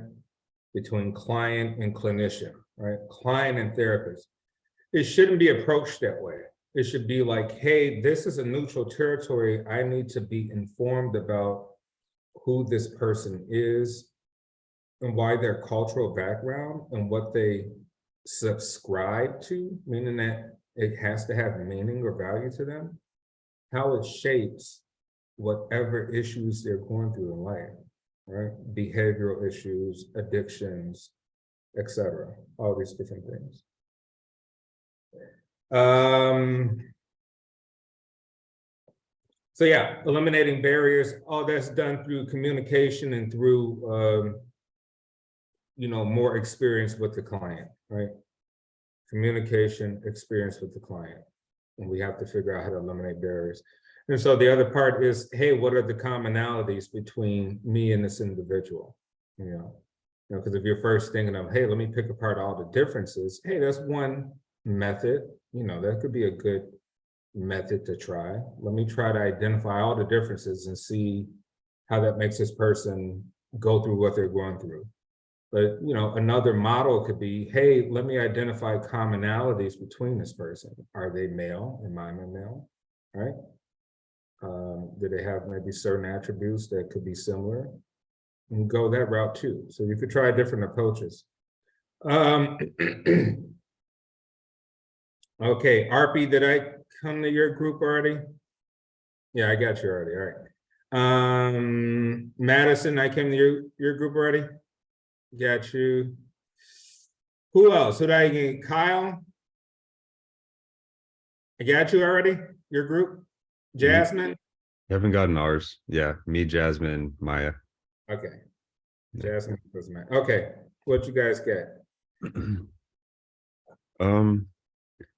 Between client and clinician, right? Client and therapist. It shouldn't be approached that way. It should be like, hey, this is a neutral territory. I need to be informed about who this person is and why their cultural background and what they subscribe to, meaning that it has to have meaning or value to them, how it shapes whatever issues they're going through in life, right? Behavioral issues, addictions, etc. All these different things. So yeah, eliminating barriers, all that's done through communication and through, you know, more experience with the client, right? Communication, experience with the client. And we have to figure out how to eliminate barriers. And so the other part is, hey, what are the commonalities between me and this individual? You know, because if you're first thinking of, hey, let me pick apart all the differences, hey, that's one method. You know, that could be a good method to try. Let me try to identify all the differences and see how that makes this person go through what they're going through. But, you know, another model could be, hey, let me identify commonalities between this person. Are they male? Am I male? Right? Do they have maybe certain attributes that could be similar? And go that route too. So you could try different approaches. Okay, RP, did I come to your group already? Yeah, I got you already. All right. Madison, I came to your group already. Got you. Who else? Who did I get? Kyle? I got you already? Your group? Jasmine? You haven't gotten ours. Yeah, me, Jasmine, Maya. Okay. Jasmine was Maya. Okay. What you guys get?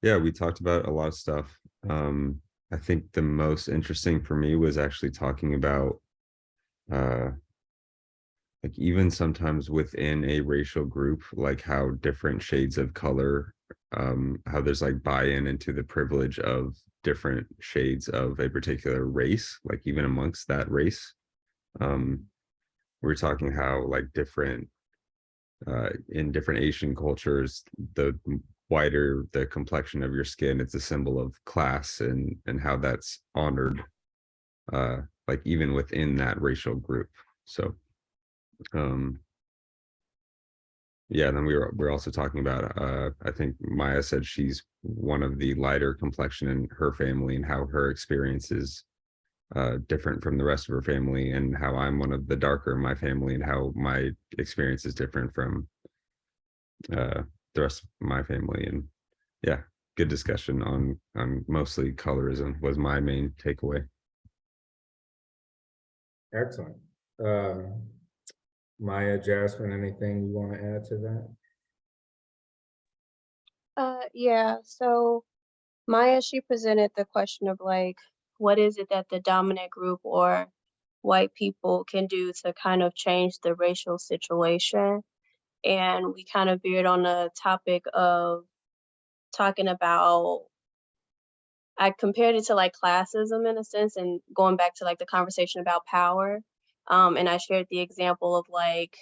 Yeah, we talked about a lot of stuff. I think the most interesting for me was actually talking about like even sometimes within a racial group, like how different shades of color, how there's like buy-in into the privilege of different shades of a particular race, like even amongst that race. We're talking how like different in different Asian cultures, the whiter the complexion of your skin, it's a symbol of class and how that's honored, like even within that racial group. So yeah, and then we're also talking about I think Maya said she's one of the lighter complexion in her family and how her experience is different from the rest of her family, and how I'm one of the darker in my family and how my experience is different from the rest of my family. And yeah, good discussion on mostly colorism was my main takeaway. Excellent. Maya, Jasmine, anything you want to add to that? Yeah, so Maya, she presented the question of like, what is it that the dominant group or white people can do to kind of change the racial situation? And we kind of veered on the topic of talking about, I compared it to like classism in a sense, and going back to like the conversation about power. And I shared the example of like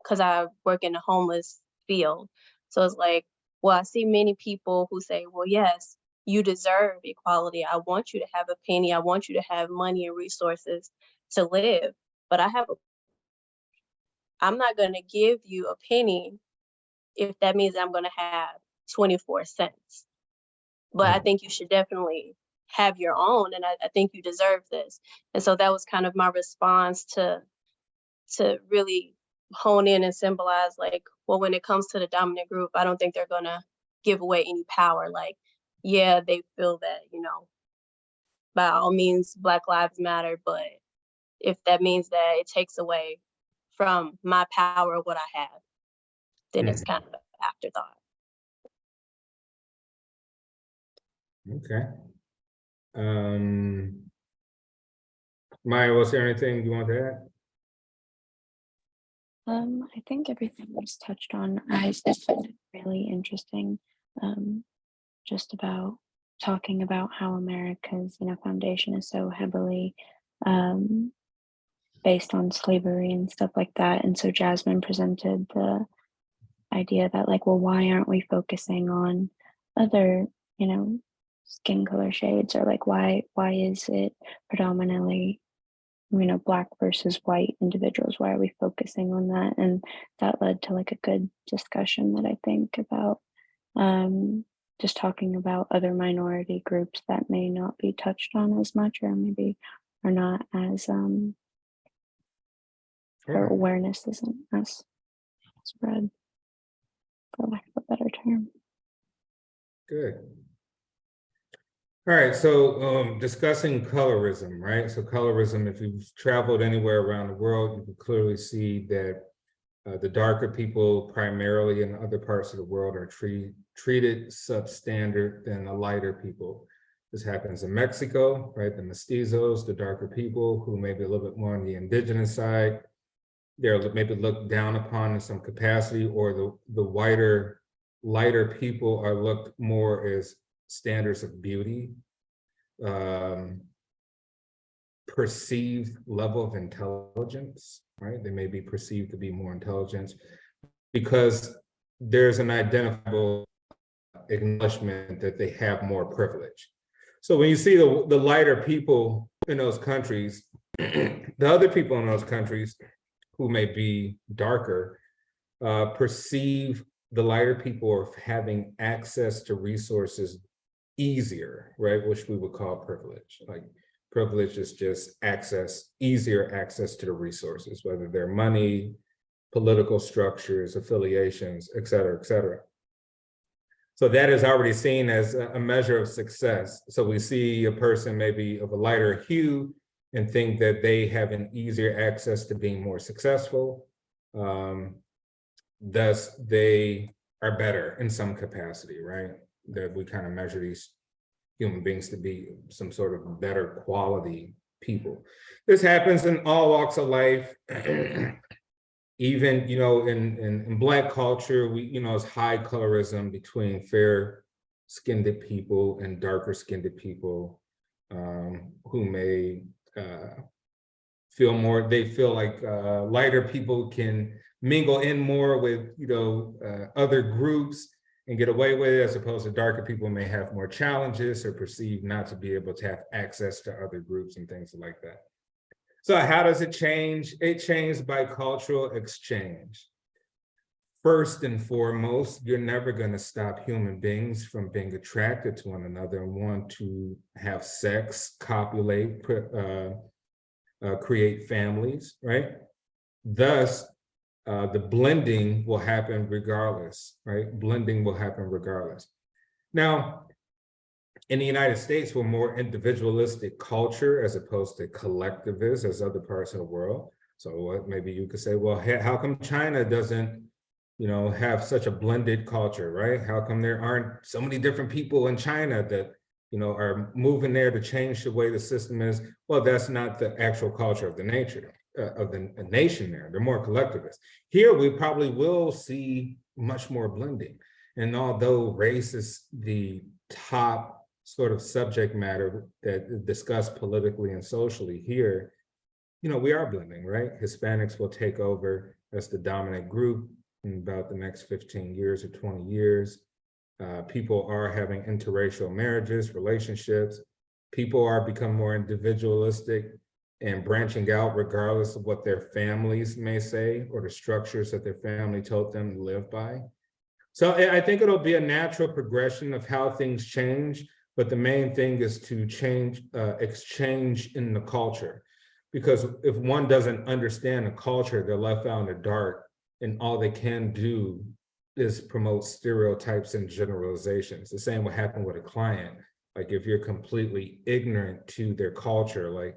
because I work in the homeless field. So it's like, well, I see many people who say, well, yes, you deserve equality. I want you to have a penny. I want you to have money and resources to live. But I'm not going to give you a penny if that means I'm going to have 24 cents. But I think you should definitely have your own, and I think you deserve this. And so that was kind of my response to really hone in and symbolize, like, well, when it comes to the dominant group, I don't think they're going to give away any power. Like, yeah, they feel that, you know, by all means, Black Lives Matter, but if that means that it takes away from my power of what I have, then it's kind of an afterthought. Okay. Maya, was there anything you want to add? I think everything was touched on. I just found it really interesting, just about talking about how America's, foundation is so heavily based on slavery and stuff like that. And so Jasmine presented the idea that, like, well, why aren't we focusing on other, skin color shades, or like why is it predominantly Black versus white individuals? Why are we focusing on that? And that led to like a good discussion that I think about just talking about other minority groups that may not be touched on as much, or maybe are not as their awareness isn't as spread, for lack of a better term. Good. All right, so discussing colorism, right? So colorism, if you've traveled anywhere around the world, you can clearly see that the darker people primarily in other parts of the world are treated substandard than the lighter people. This happens in Mexico, right? The mestizos, the darker people who may be a little bit more on the indigenous side, they're maybe looked down upon in some capacity, or the whiter, lighter people are looked more as standards of beauty, perceived level of intelligence, right? They may be perceived to be more intelligent because there's an identifiable acknowledgement that they have more privilege. So when you see the lighter people in those countries, the other people in those countries who may be darker perceive the lighter people of having access to resources easier, right? Which we would call privilege. Like privilege is just easier access to the resources, whether they're money, political structures, affiliations, et cetera, et cetera. So that is already seen as a measure of success. So we see a person maybe of a lighter hue and think that they have an easier access to being more successful. Thus, they are better in some capacity, right? That we kind of measure these human beings to be some sort of better quality people. This happens in all walks of life. Even, in Black culture, we, it's high colorism between fair-skinned people and darker-skinned people who may feel like lighter people can mingle in more with, other groups and get away with it, as opposed to darker people may have more challenges or perceive not to be able to have access to other groups and things like that. So how does it change? It changes by cultural exchange. First and foremost, you're never going to stop human beings from being attracted to one another and want to have sex, copulate, create families, right? Thus, the blending will happen regardless, right? Blending will happen regardless. Now, in the United States, we're more individualistic culture as opposed to collectivist as other parts of the world. So maybe you could say, well, how come China doesn't, have such a blended culture, right? How come there aren't so many different people in China that, are moving there to change the way the system is? Well, that's not the actual culture of the nation there. They're more collectivist. Here, we probably will see much more blending. And although race is the top sort of subject matter that is discussed politically and socially here, we are blending, right? Hispanics will take over as the dominant group in about the next 15 years or 20 years. People are having interracial marriages, relationships. People are becoming more individualistic and branching out regardless of what their families may say or the structures that their family told them to live by. So I think it'll be a natural progression of how things change, but the main thing is to change, exchange in the culture. Because if one doesn't understand the culture, they're left out in the dark, and all they can do is promote stereotypes and generalizations. The same will happen with a client. Like if you're completely ignorant to their culture, like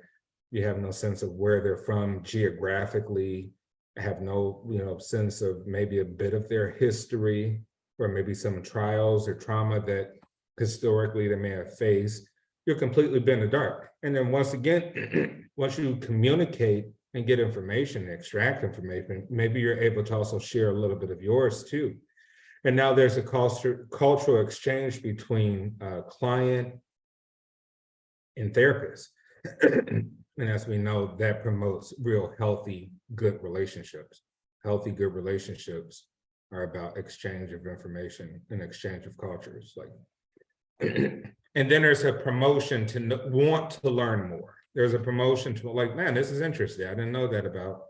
you have no sense of where they're from geographically, have no, sense of maybe a bit of their history, or maybe some trials or trauma that historically they may have faced, you're completely been in the dark. And then once again, once you communicate and get information, extract information, maybe you're able to also share a little bit of yours too. And now there's a cultural exchange between client and therapist. And as we know, that promotes real healthy, good relationships. Healthy, good relationships are about exchange of information and exchange of cultures. And then there's a promotion to want to learn more. There's a promotion to like, man, this is interesting. I didn't know that about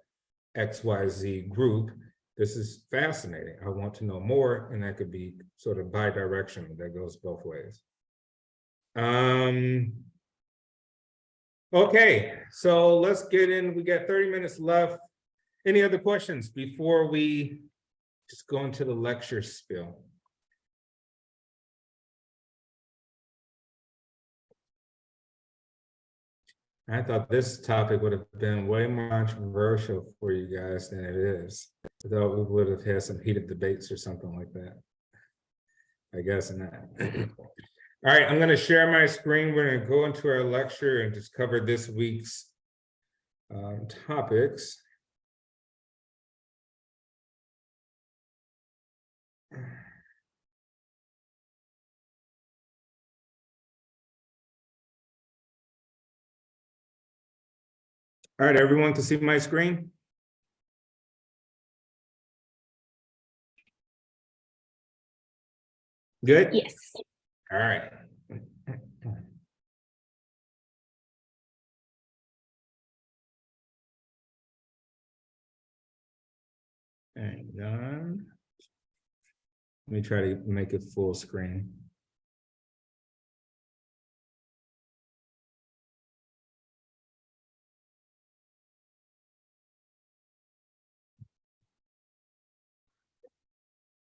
XYZ group. This is fascinating. I want to know more. And that could be sort of bi-directional. That goes both ways. Okay, so let's get in. We got 30 minutes left. Any other questions before we just go into the lecture spiel? I thought this topic would have been way more controversial for you guys than it is. I thought we would have had some heated debates or something like that. I guess not. All right, I'm going to share my screen. We're going to go into our lecture and just cover this week's topics. All right, everyone can see my screen? Good? Yes. All right. Hang on. Let me try to make it full screen.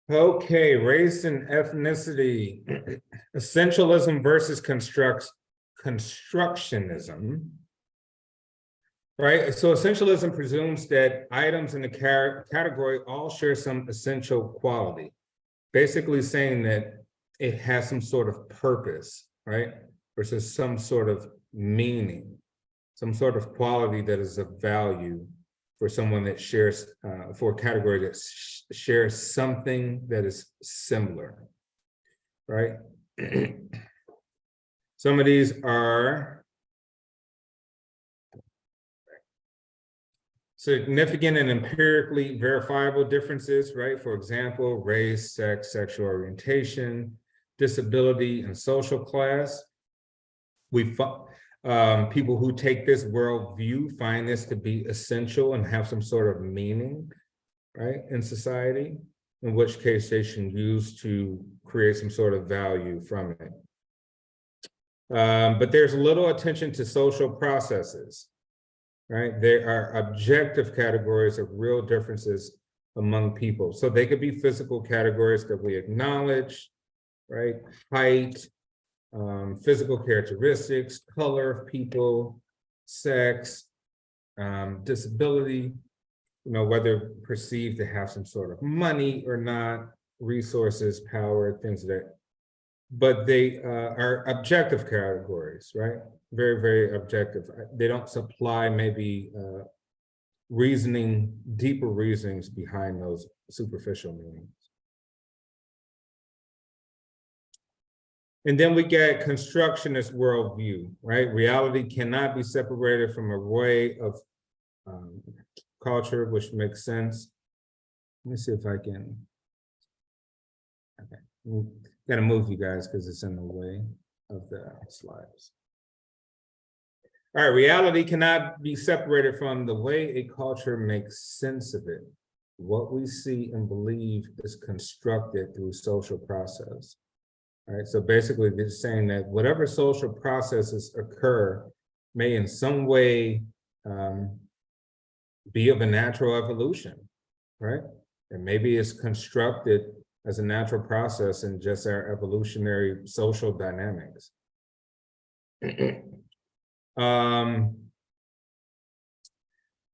Okay, race and ethnicity, essentialism versus constructionism, right? So essentialism presumes that items in the category all share some essential quality, basically saying that it has some sort of purpose, right? Versus some sort of meaning, some sort of quality that is of value for someone that shares, for a category that shares something that is similar, right? Some of these are significant and empirically verifiable differences, right? For example, race, sex, sexual orientation, disability, and social class. People who take this worldview find this to be essential and have some sort of meaning, right, in society, in which case they should use to create some sort of value from it. But there's little attention to social processes, right? There are objective categories of real differences among people. So they could be physical categories that we acknowledge, right? Height, physical characteristics, color of people, sex, disability, whether perceived to have some sort of money or not, resources, power, things of that. But they are objective categories, right? Very, very objective. They don't supply maybe deeper reasonings behind those superficial meanings. And then we get constructionist worldview, right? Reality cannot be separated from a way of culture, which makes sense. Let me see if I can. Okay, gotta move you guys because it's in the way of the slides. All right, reality cannot be separated from the way a culture makes sense of it. What we see and believe is constructed through social process. All right, so basically they're saying that whatever social processes occur may in some way be of a natural evolution, right? And maybe it's constructed as a natural process in just our evolutionary social dynamics.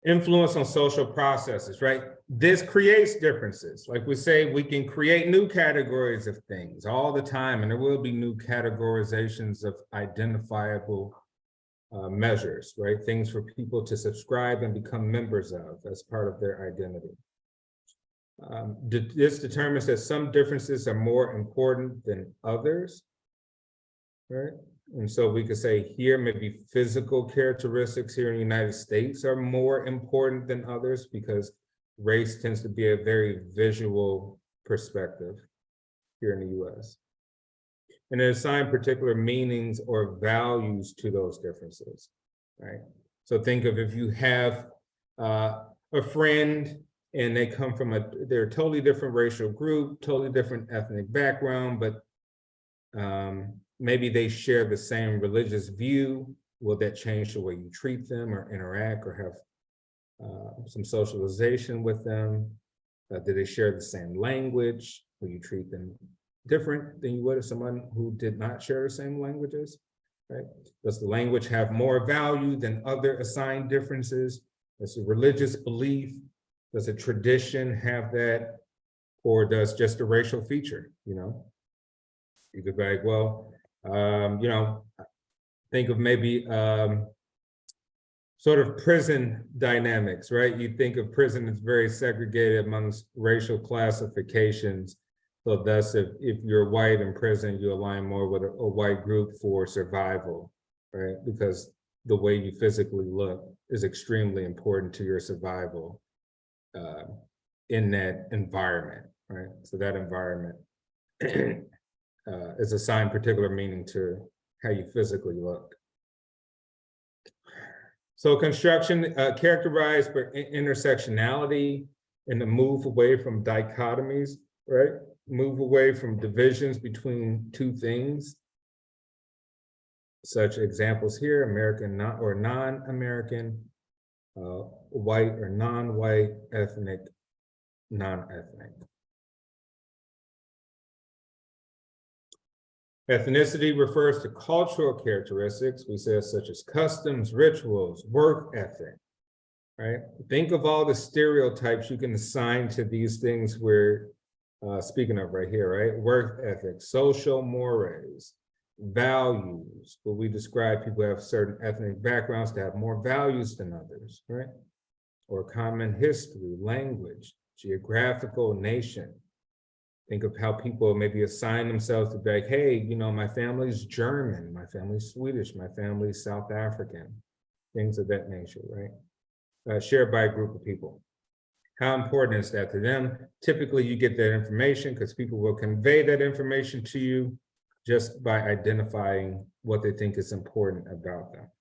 Influence on social processes, right? This creates differences. Like we say, we can create new categories of things all the time, and there will be new categorizations of identifiable measures, right? Things for people to subscribe and become members of as part of their identity. This determines that some differences are more important than others, right? And so we could say here, maybe physical characteristics here in the United States are more important than others because race tends to be a very visual perspective here in the US. And then assign particular meanings or values to those differences, right? So think of if you have a friend and they come from they're a totally different racial group, totally different ethnic background, but maybe they share the same religious view. Will that change the way you treat them or interact or have some socialization with them? Do they share the same language? Will you treat them different than you would if someone who did not share the same languages, right? Does the language have more value than other assigned differences? Does a religious belief, does a tradition have that? Or does just a racial feature, you know? You could be like, well, you know, think of maybe sort of prison dynamics, right? You think of prison as very segregated amongst racial classifications. So thus, if you're white in prison, you align more with a white group for survival, right? Because the way you physically look is extremely important to your survival in that environment, right? So that environment is assigned particular meaning to how you physically look. So construction characterized by intersectionality and the move away from dichotomies, right? Move away from divisions between two things. Such examples here, American or non-American, white or non-white, ethnic, non-ethnic. Ethnicity refers to cultural characteristics, we said, such as customs, rituals, work ethic, right? Think of all the stereotypes you can assign to these things we're speaking of right here, right? Work ethic, social mores, values, where we describe people who have certain ethnic backgrounds to have more values than others, right? Or common history, language, geographical nation. Think of how people maybe assign themselves to be like, hey, you know, my family's German, my family's Swedish, my family's South African, things of that nature, right? Shared by a group of people. How important is that to them? Typically, you get that information because people will convey that information to you just by identifying what they think is important about them.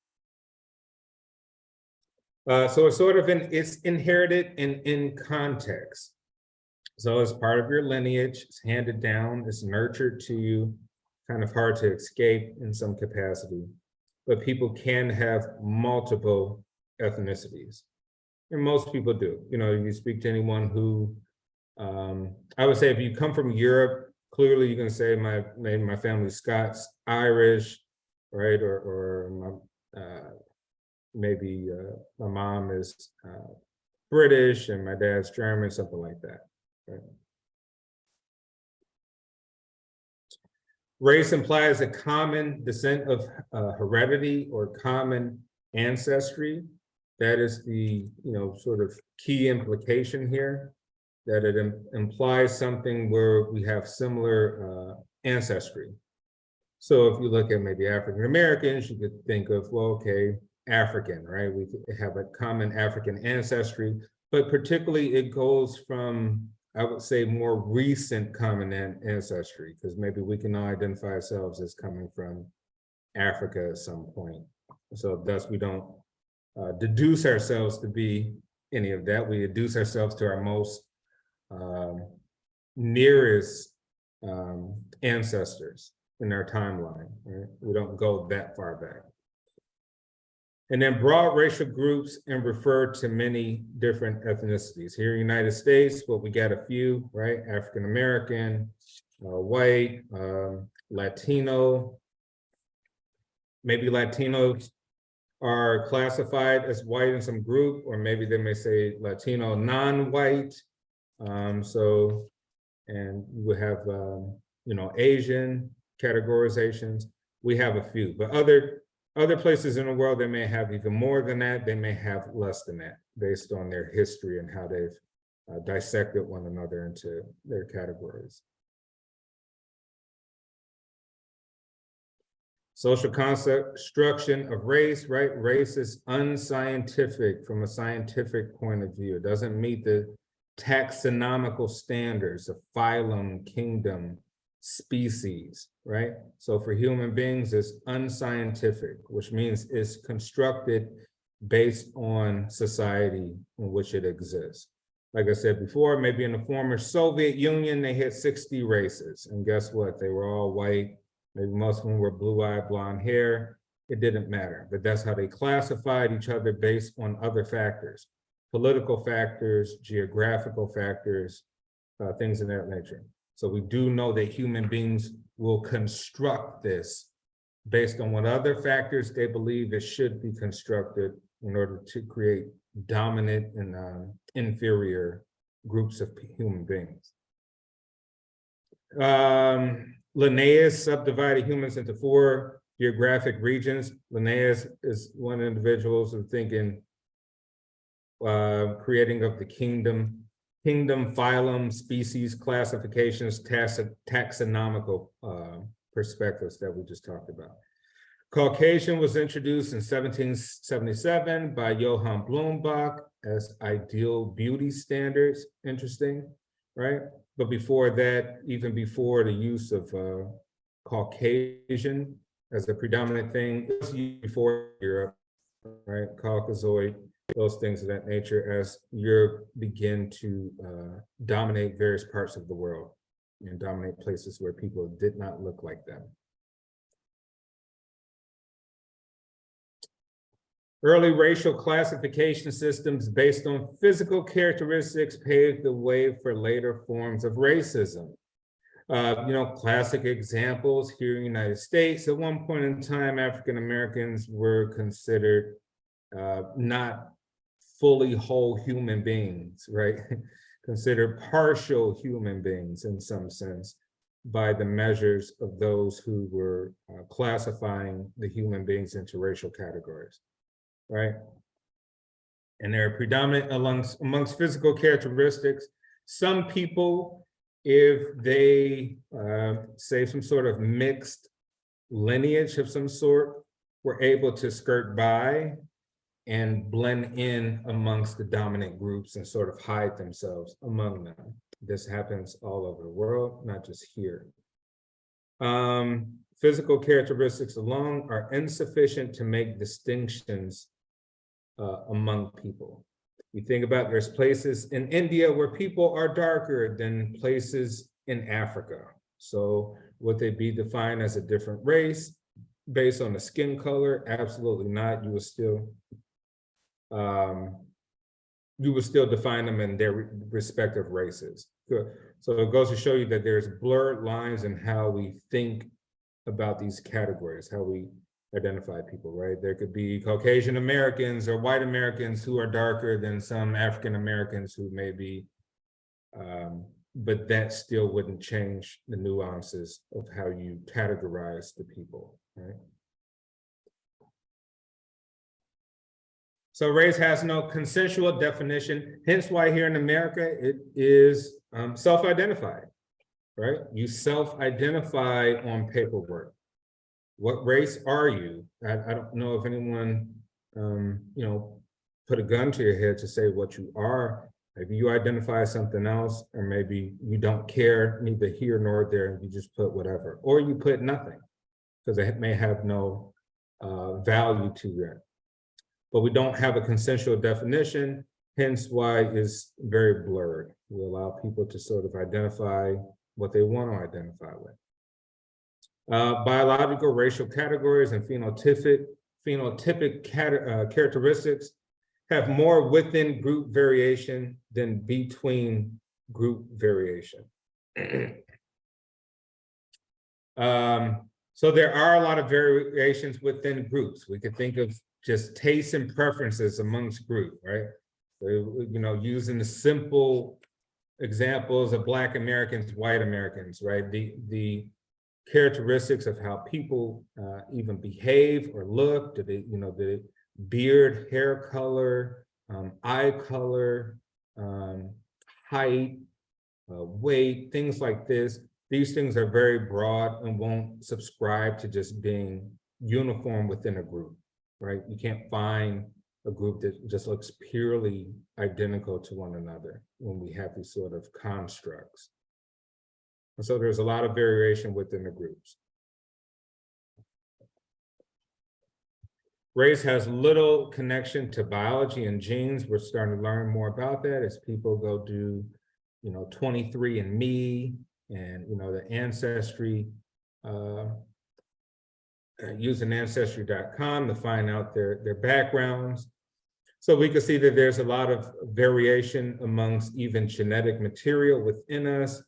So it's sort of it's inherited and in context. So it's part of your lineage, it's handed down, it's nurtured to you, kind of hard to escape in some capacity. But people can have multiple ethnicities. And most people do. You know, you speak to anyone who, I would say if you come from Europe, clearly you can say maybe my family's Scots, Irish, right? Or maybe my mom is British and my dad's German, something like that. Right. Race implies a common descent of heredity or common ancestry. That is the sort of key implication here, that it implies something where we have similar ancestry. So if you look at maybe African Americans, you could think of, well, okay, African, right? We have a common African ancestry, but particularly it goes from I would say more recent common ancestry, because maybe we can all identify ourselves as coming from Africa at some point. So thus we don't deduce ourselves to be any of that. We deduce ourselves to our most nearest ancestors in our timeline, right? We don't go that far back. And then broad racial groups and refer to many different ethnicities. Here in the United States, well, we got a few, right? African-American, white, Latino. Maybe Latinos are classified as white in some group, or maybe they may say Latino non-white. And we have, you know, Asian categorizations. We have a few, but other places in the world, they may have even more than that. They may have less than that based on their history and how they've dissected one another into their categories. Social construction of race, right? Race is unscientific from a scientific point of view. It doesn't meet the taxonomical standards of phylum, kingdom, species, right? So for human beings, it's unscientific, which means it's constructed based on society in which it exists. Like I said before, maybe in the former Soviet Union, they had 60 races. And guess what? They were all white. Maybe most of them were blue-eyed, blonde hair. It didn't matter, but that's how they classified each other based on other factors, political factors, geographical factors, things of that nature. So we do know that human beings will construct this based on what other factors they believe it should be constructed in order to create dominant and inferior groups of human beings. Linnaeus subdivided humans into 4 geographic regions. Linnaeus is one of the individuals who thinking creating of the kingdom, phylum, species, classifications, taxonomical perspectives that we just talked about. Caucasian was introduced in 1777 by Johann Blumenbach as ideal beauty standards. Interesting, right? But before that, even before the use of Caucasian as a predominant thing, it was used before Europe, right? Caucasoid, those things of that nature, as Europe began to dominate various parts of the world and dominate places where people did not look like them. Early racial classification systems based on physical characteristics paved the way for later forms of racism. You know, classic examples here in the United States, at one point in time, African Americans were considered not fully whole human beings, right? Considered partial human beings in some sense by the measures of those who were classifying the human beings into racial categories, right? And they're predominant amongst physical characteristics. Some people, if they say some sort of mixed lineage of some sort, were able to skirt by and blend in amongst the dominant groups and sort of hide themselves among them. This happens all over the world, not just here. Physical characteristics alone are insufficient to make distinctions among people. You think about, there's places in India where people are darker than places in Africa. So would they be defined as a different race based on the skin color? Absolutely not. You would still define them in their respective races. Good. So it goes to show you that there's blurred lines in how we think about these categories, how we identify people, right? There could be Caucasian Americans or white Americans who are darker than some African Americans who may be, but that still wouldn't change the nuances of how you categorize the people, right? So race has no consensual definition, hence why here in America, it is self-identified, right? You self-identify on paperwork. What race are you? I don't know if anyone, you know, put a gun to your head to say what you are Maybe you identify as something else, or maybe you don't care, neither here nor there, and you just put whatever, or you put nothing, because it may have no value to you. But we don't have a consensual definition, hence why it's very blurred. We allow people to sort of identify what they want to identify with. Biological, racial categories and phenotypic characteristics have more within group variation than between group variation. So there are a lot of variations within groups. We could think of just tastes and preferences amongst group, right? You know, using the simple examples of Black Americans, white Americans, right? The characteristics of how people even behave or look. Do they, you know, the beard, hair color, eye color, height, weight, things like this. These things are very broad and won't subscribe to just being uniform within a group, right? You can't find a group that just looks purely identical to one another when we have these sort of constructs. And so there's a lot of variation within the groups. Race has little connection to biology and genes. We're starting to learn more about that as people go do, you know, 23andMe and, you know, the ancestry, using ancestry.com to find out their backgrounds. So we can see that there's a lot of variation amongst even genetic material within us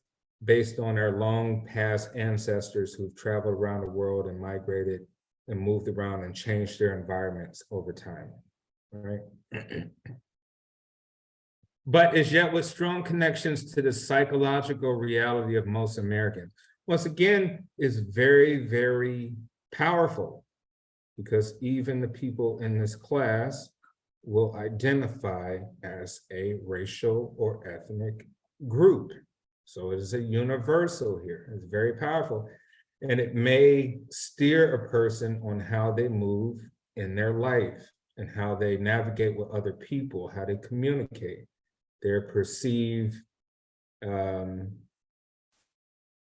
based on our long past ancestors who've traveled around the world and migrated and moved around and changed their environments over time, right? But is yet with strong connections to the psychological reality of most Americans. Once again, is very, very powerful because even the people in this class will identify as a racial or ethnic group. So it is a universal here. It's very powerful. And it may steer a person on how they move in their life and how they navigate with other people, how they communicate, their perceived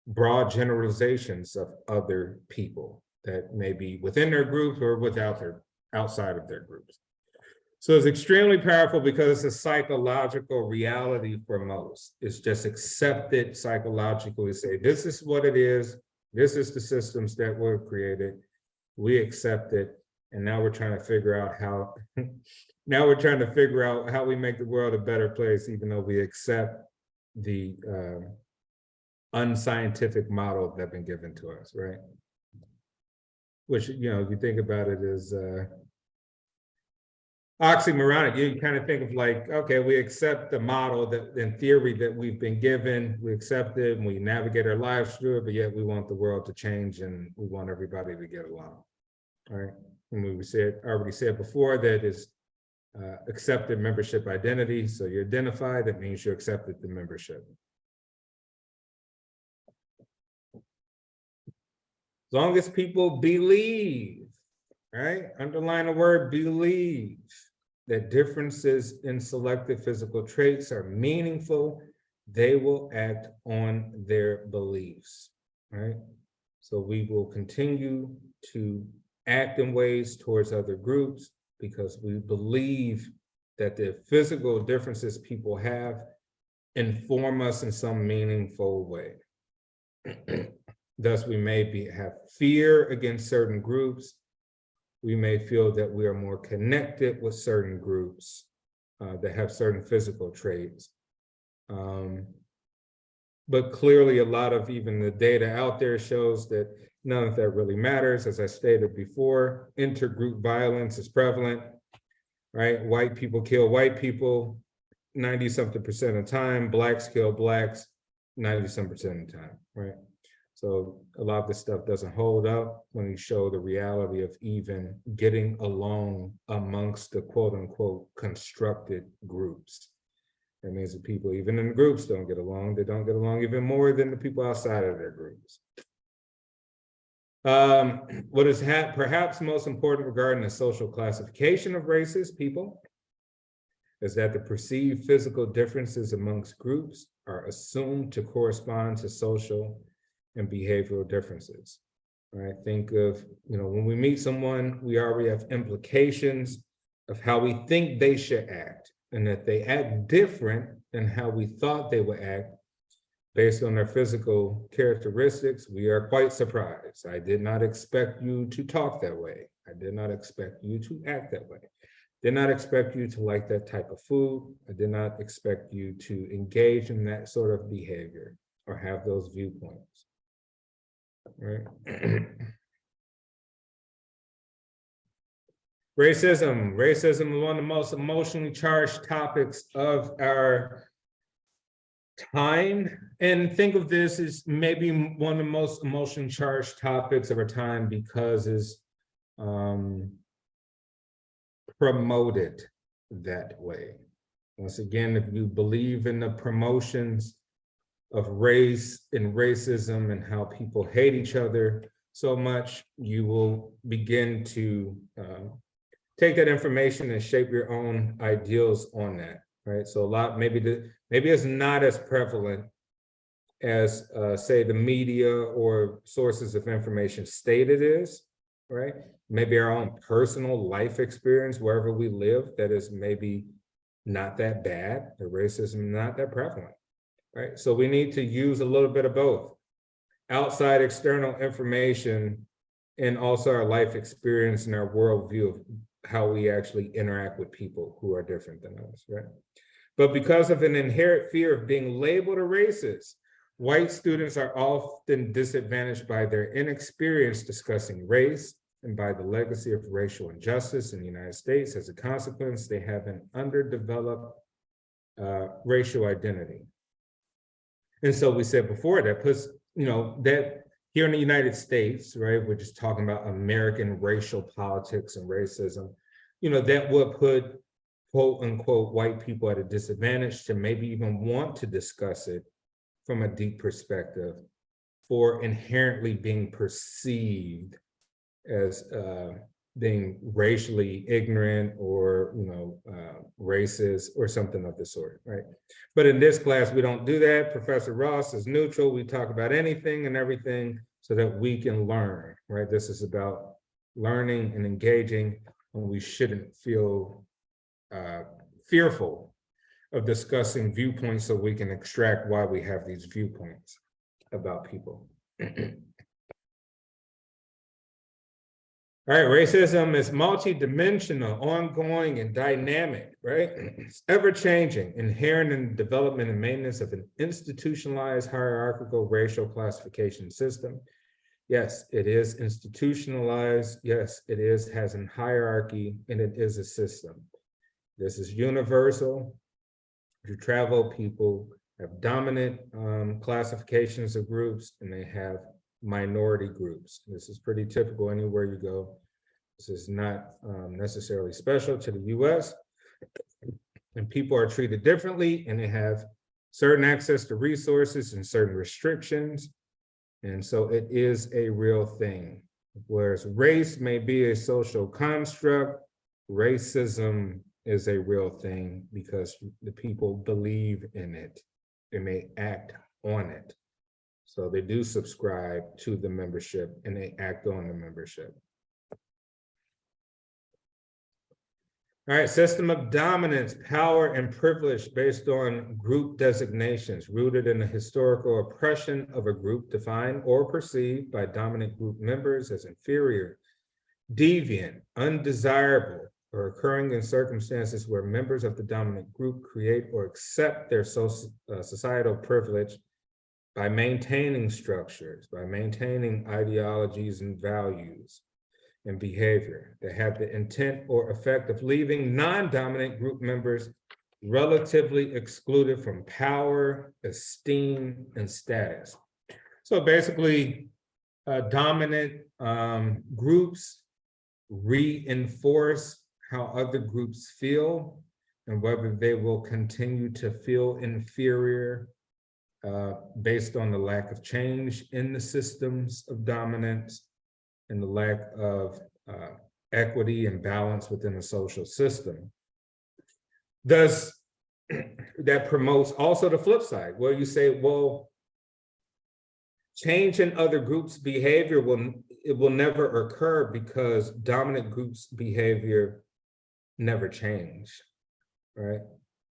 broad generalizations of other people that may be within their groups or outside of their groups. So it's extremely powerful because it's a psychological reality for most. It's just accepted psychologically, say, this is what it is. This is the systems that were created. We accept it. And now we're trying to figure out how, how we make the world a better place, even though we accept the unscientific model that's been given to us, right? Which, you know, if you think about it as oxymoronic, you kind of think of like, okay, we accept the model that in theory that we've been given, we accept it and we navigate our lives through it, but yet we want the world to change and we want everybody to get along, all right? And we already said before that is accepted membership identity. So you identify, that means you accepted the membership. As long as people believe, right? Underline the word believe, that differences in selected physical traits are meaningful, they will act on their beliefs, right? So we will continue to act in ways towards other groups because we believe that the physical differences people have inform us in some meaningful way. Thus, we may have fear against certain groups. We may feel that we are more connected with certain groups that have certain physical traits. But clearly, a lot of even the data out there shows that none of that really matters. As I stated before, intergroup violence is prevalent, right? White people kill white people 90-something% of the time. Blacks kill blacks 90-some% of the time, right? So a lot of this stuff doesn't hold up when you show the reality of even getting along amongst the quote unquote constructed groups. That means that people even in the groups don't get along. They don't get along even more than the people outside of their groups. What is perhaps most important regarding the social classification of races, people, is that the perceived physical differences amongst groups are assumed to correspond to social and behavioral differences. Right? Think of, when we meet someone, we already have implications of how we think they should act, and that they act different than how we thought they would act based on their physical characteristics. We are quite surprised. I did not expect you to talk that way. I did not expect you to act that way. Did not expect you to like that type of food. I did not expect you to engage in that sort of behavior or have those viewpoints. Right? Racism. Racism is one of the most emotionally charged topics of our time. And think of this as maybe one of the most emotionally charged topics of our time because it's promoted that way. Once again, if you believe in the promotions of race and racism and how people hate each other so much, you will begin to take that information and shape your own ideals on that, right? So maybe it's not as prevalent as say the media or sources of information state it is, right? Maybe our own personal life experience wherever we live, that is maybe not that bad, the racism not that prevalent, right? So we need to use a little bit of both. Outside external information and also our life experience and our worldview of how we actually interact with people who are different than us, right? But because of an inherent fear of being labeled a racist, white students are often disadvantaged by their inexperience discussing race and by the legacy of racial injustice in the United States. As a consequence, they have an underdeveloped racial identity. And so we said before that puts, that here in the United States, right, we're just talking about American racial politics and racism, that would put quote unquote white people at a disadvantage to maybe even want to discuss it from a deep perspective for inherently being perceived as being racially ignorant or racist or something of the sort, right? But in this class, we don't do that. Professor Ross is neutral. We talk about anything and everything so that we can learn, right? This is about learning and engaging, and we shouldn't feel fearful of discussing viewpoints so we can extract why we have these viewpoints about people. All right, racism is multidimensional, ongoing, and dynamic, right? It's ever-changing, inherent in the development and maintenance of an institutionalized hierarchical racial classification system. Yes, it is institutionalized. Yes, it has a hierarchy, and it is a system. This is universal. If you travel, people have dominant classifications of groups, and they have minority groups. This is pretty typical anywhere you go. This is not necessarily special to the US. And people are treated differently, and they have certain access to resources and certain restrictions. And so it is a real thing. Whereas race may be a social construct, racism is a real thing because the people believe in it. They may act on it. So they do subscribe to the membership and they act on the membership. All right, system of dominance, power, and privilege based on group designations rooted in the historical oppression of a group defined or perceived by dominant group members as inferior, deviant, undesirable, or occurring in circumstances where members of the dominant group create or accept their societal privilege by maintaining structures, by maintaining ideologies and values and behavior that have the intent or effect of leaving non-dominant group members relatively excluded from power, esteem, and status. So basically, dominant groups reinforce how other groups feel and whether they will continue to feel inferior based on the lack of change in the systems of dominance and the lack of equity and balance within the social system. does that promotes also the flip side, where you say, well, change in other groups' behavior will never occur because dominant groups' behavior never change, right?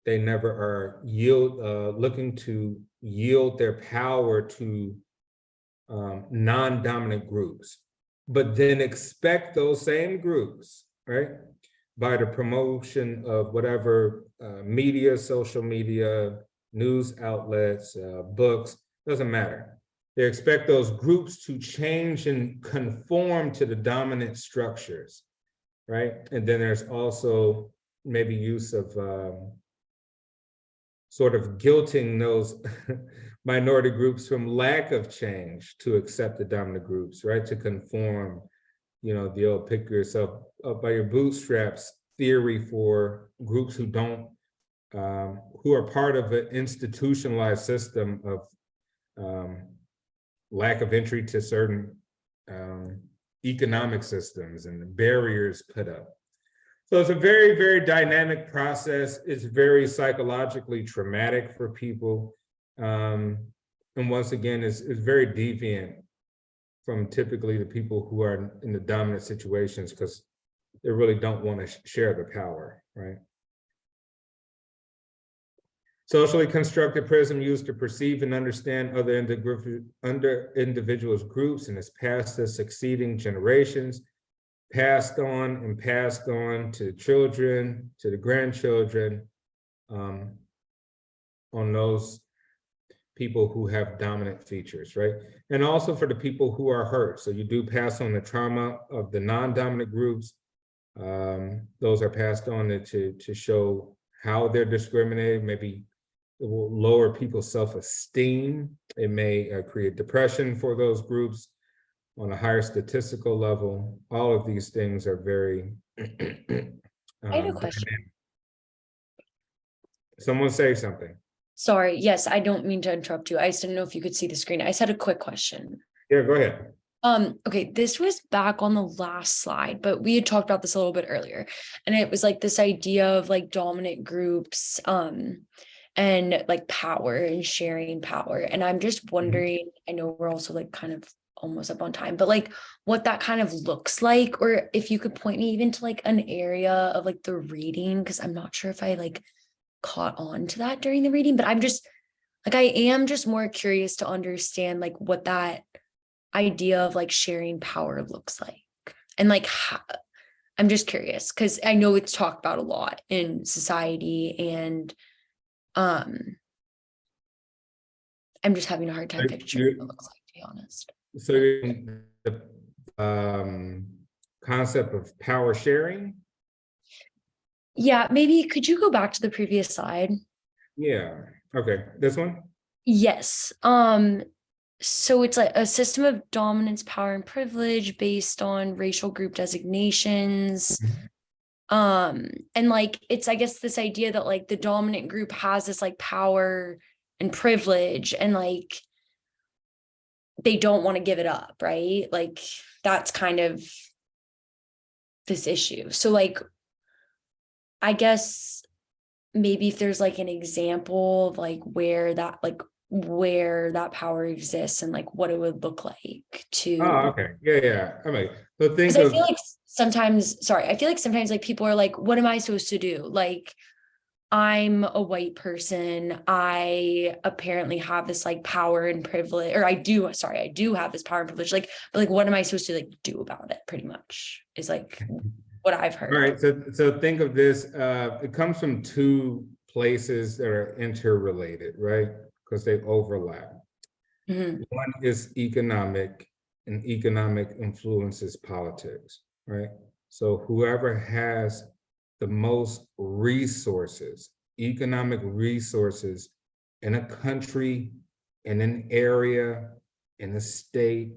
They never are looking to yield their power to non-dominant groups, but then expect those same groups, right, by the promotion of whatever media, social media, news outlets, books, doesn't matter. They expect those groups to change and conform to the dominant structures, right? And then there's also maybe use of sort of guilting those minority groups from lack of change to accept the dominant groups, right? To conform, you know, the old pick yourself up by your bootstraps theory for groups who don't, who are part of an institutionalized system of lack of entry to certain economic systems and the barriers put up. So it's a very, very dynamic process. It's very psychologically traumatic for people. And once again, it's very deviant from typically the people who are in the dominant situations because they really don't want to share the power, right? Socially constructed prism used to perceive and understand other individuals' groups and is passed to succeeding generations, passed on to children, to the grandchildren, on those people who have dominant features, right? And also for the people who are hurt. So you do pass on the trauma of the non-dominant groups. Those are passed on to show how they're discriminated. Maybe it will lower people's self-esteem. It may create depression for those groups on a higher statistical level. All of these things are very I have a question. Someone say something. Sorry, yes, I don't mean to interrupt you. I just didn't know if you could see the screen. I just had a quick question. Yeah, go ahead. Okay, this was back on the last slide, but we had talked about this a little bit earlier. And it was like this idea of like dominant groups, and like power and sharing power. And I'm just wondering, I know we're also like kind of almost up on time, but like what that kind of looks like, or if you could point me even to like an area of like the reading, because I'm not sure if I like caught on to that during the reading, but I'm just like, I am just more curious to understand like what that idea of like sharing power looks like. And like, how, I'm just curious because I know it's talked about a lot in society, and I'm just having a hard time picturing what it looks like, to be honest. So the concept of power sharing. Yeah, maybe could you go back to the previous slide? Yeah, okay, this one? Yes. So it's like a system of dominance, power, and privilege based on racial group designations. And like it's, I guess, this idea that like the dominant group has this like power and privilege, and like they don't want to give it up, right? Like that's kind of this issue. So like I guess maybe if there's like an example of like where that power exists and like what it would look like to. Oh, okay. Yeah. I mean, so think I of. feel like sometimes, like people are like, what am I supposed to do? Like, I'm a white person. I apparently have this like power and privilege, or I do have this power and privilege. Like, but like, what am I supposed to like do about it? Pretty much is like what I've heard. All right. So think of this. It comes from two places that are interrelated, right? Because they overlap. Mm-hmm. One is economic, and economic influences politics, right? So whoever has the most resources, economic resources in a country, in an area, in a state,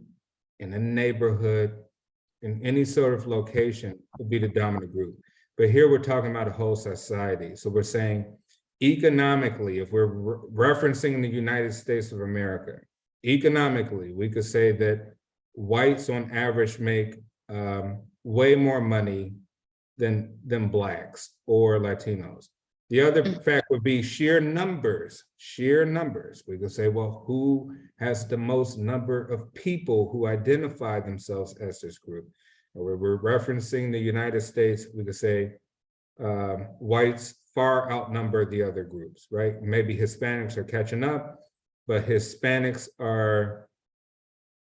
in a neighborhood, in any sort of location would be the dominant group. But here we're talking about a whole society. So we're saying economically, if we're referencing the United States of America, economically, we could say that whites on average make way more money than Blacks or Latinos. The other fact would be sheer numbers, sheer numbers. We could say, well, who has the most number of people who identify themselves as this group? Or we're referencing the United States, we could say whites far outnumber the other groups, right? Maybe Hispanics are catching up, but Hispanics are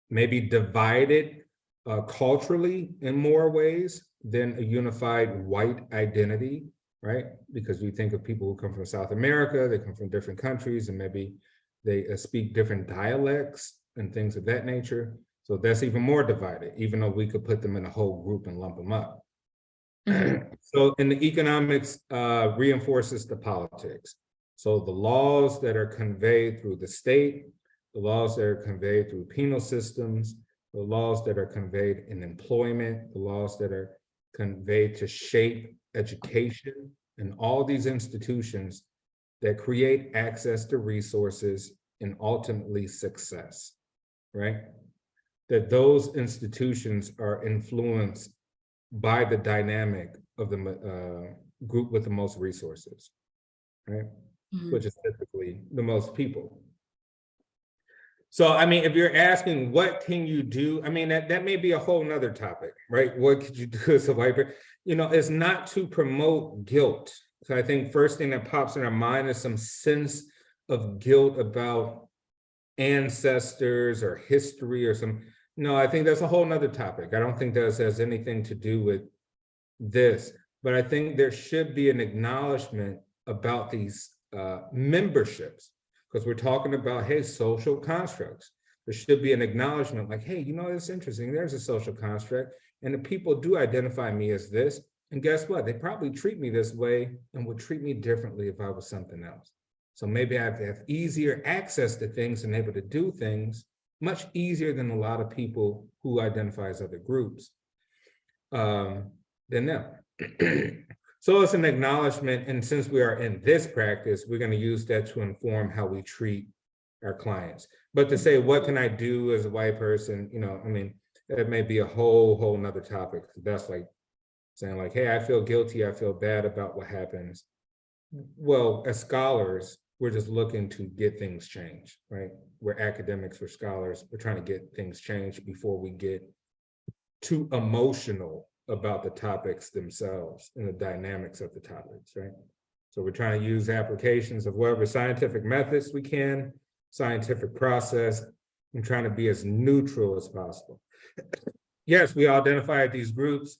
maybe divided culturally in more ways than a unified white identity, right? Because you think of people who come from South America, they come from different countries, and maybe they speak different dialects and things of that nature. So that's even more divided, even though we could put them in a whole group and lump them up. So in the economics reinforces the politics. So the laws that are conveyed through the state, the laws that are conveyed through penal systems, the laws that are conveyed in employment, the laws that are conveyed to shape education, and all these institutions that create access to resources and ultimately success, right? That those institutions are influenced by the dynamic of the group with the most resources, right? Which is typically the most people. So, I mean, if you're asking what can you do, I mean, that may be a whole nother topic, right? What could you do as a white person? You know, it's not to promote guilt. So I think first thing that pops in our mind is some sense of guilt about ancestors or history or some, no, I think that's a whole nother topic. I don't think that has anything to do with this, but I think there should be an acknowledgement about these memberships, because we're talking about, hey, social constructs. There should be an acknowledgement like, hey, you know, it's interesting, there's a social construct, and the people do identify me as this, and guess what? They probably treat me this way and would treat me differently if I was something else. So maybe I have easier access to things and able to do things much easier than a lot of people who identify as other groups than them. So it's an acknowledgement, and since we are in this practice, we're going to use that to inform how we treat our clients. But to say, what can I do as a white person, you know, I mean, that may be a whole nother topic. That's like saying like, hey, I feel guilty, I feel bad about what happens. Well, as scholars, we're just looking to get things changed, right? We're academics, we're scholars, we're trying to get things changed before we get too emotional about the topics themselves and the dynamics of the topics, right? So we're trying to use applications of whatever scientific methods we can, scientific process, and trying to be as neutral as possible. Yes, we identify these groups.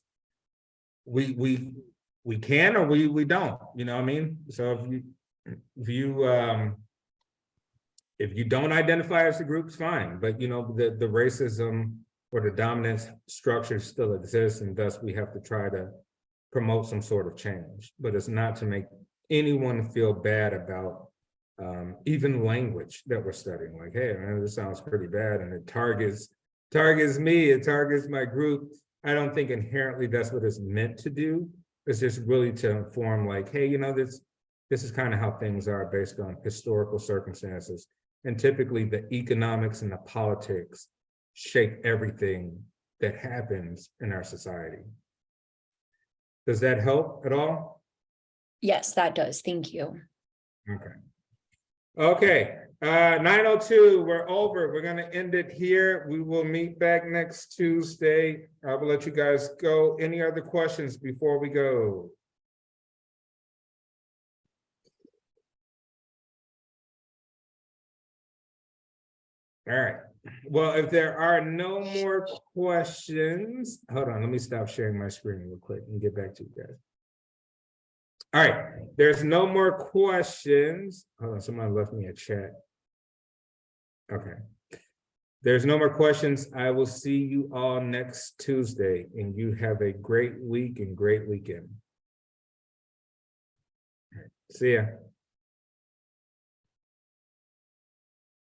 We can or we don't, you know what I mean? So if you don't identify as a group, it's fine, but you know, the racism or the dominance structure still exists, and thus we have to try to promote some sort of change. But it's not to make anyone feel bad about even language that we're studying. Like, hey, man, this sounds pretty bad, and it targets me, it targets my group. I don't think inherently that's what it's meant to do. It's just really to inform, like, hey, you know, this is kind of how things are based on historical circumstances. And typically the economics and the politics shape everything that happens in our society. Does that help at all? Yes, that does. Thank you. Okay. 9:02, we're over. We're going to end it here. We will meet back next Tuesday. I will let you guys go. Any other questions before we go? All right. Well, if there are no more questions, hold on, let me stop sharing my screen real quick and get back to you guys. All right, there's no more questions. Hold on, someone left me a chat. Okay. There's no more questions. I will see you all next Tuesday, and you have a great week and great weekend. See ya.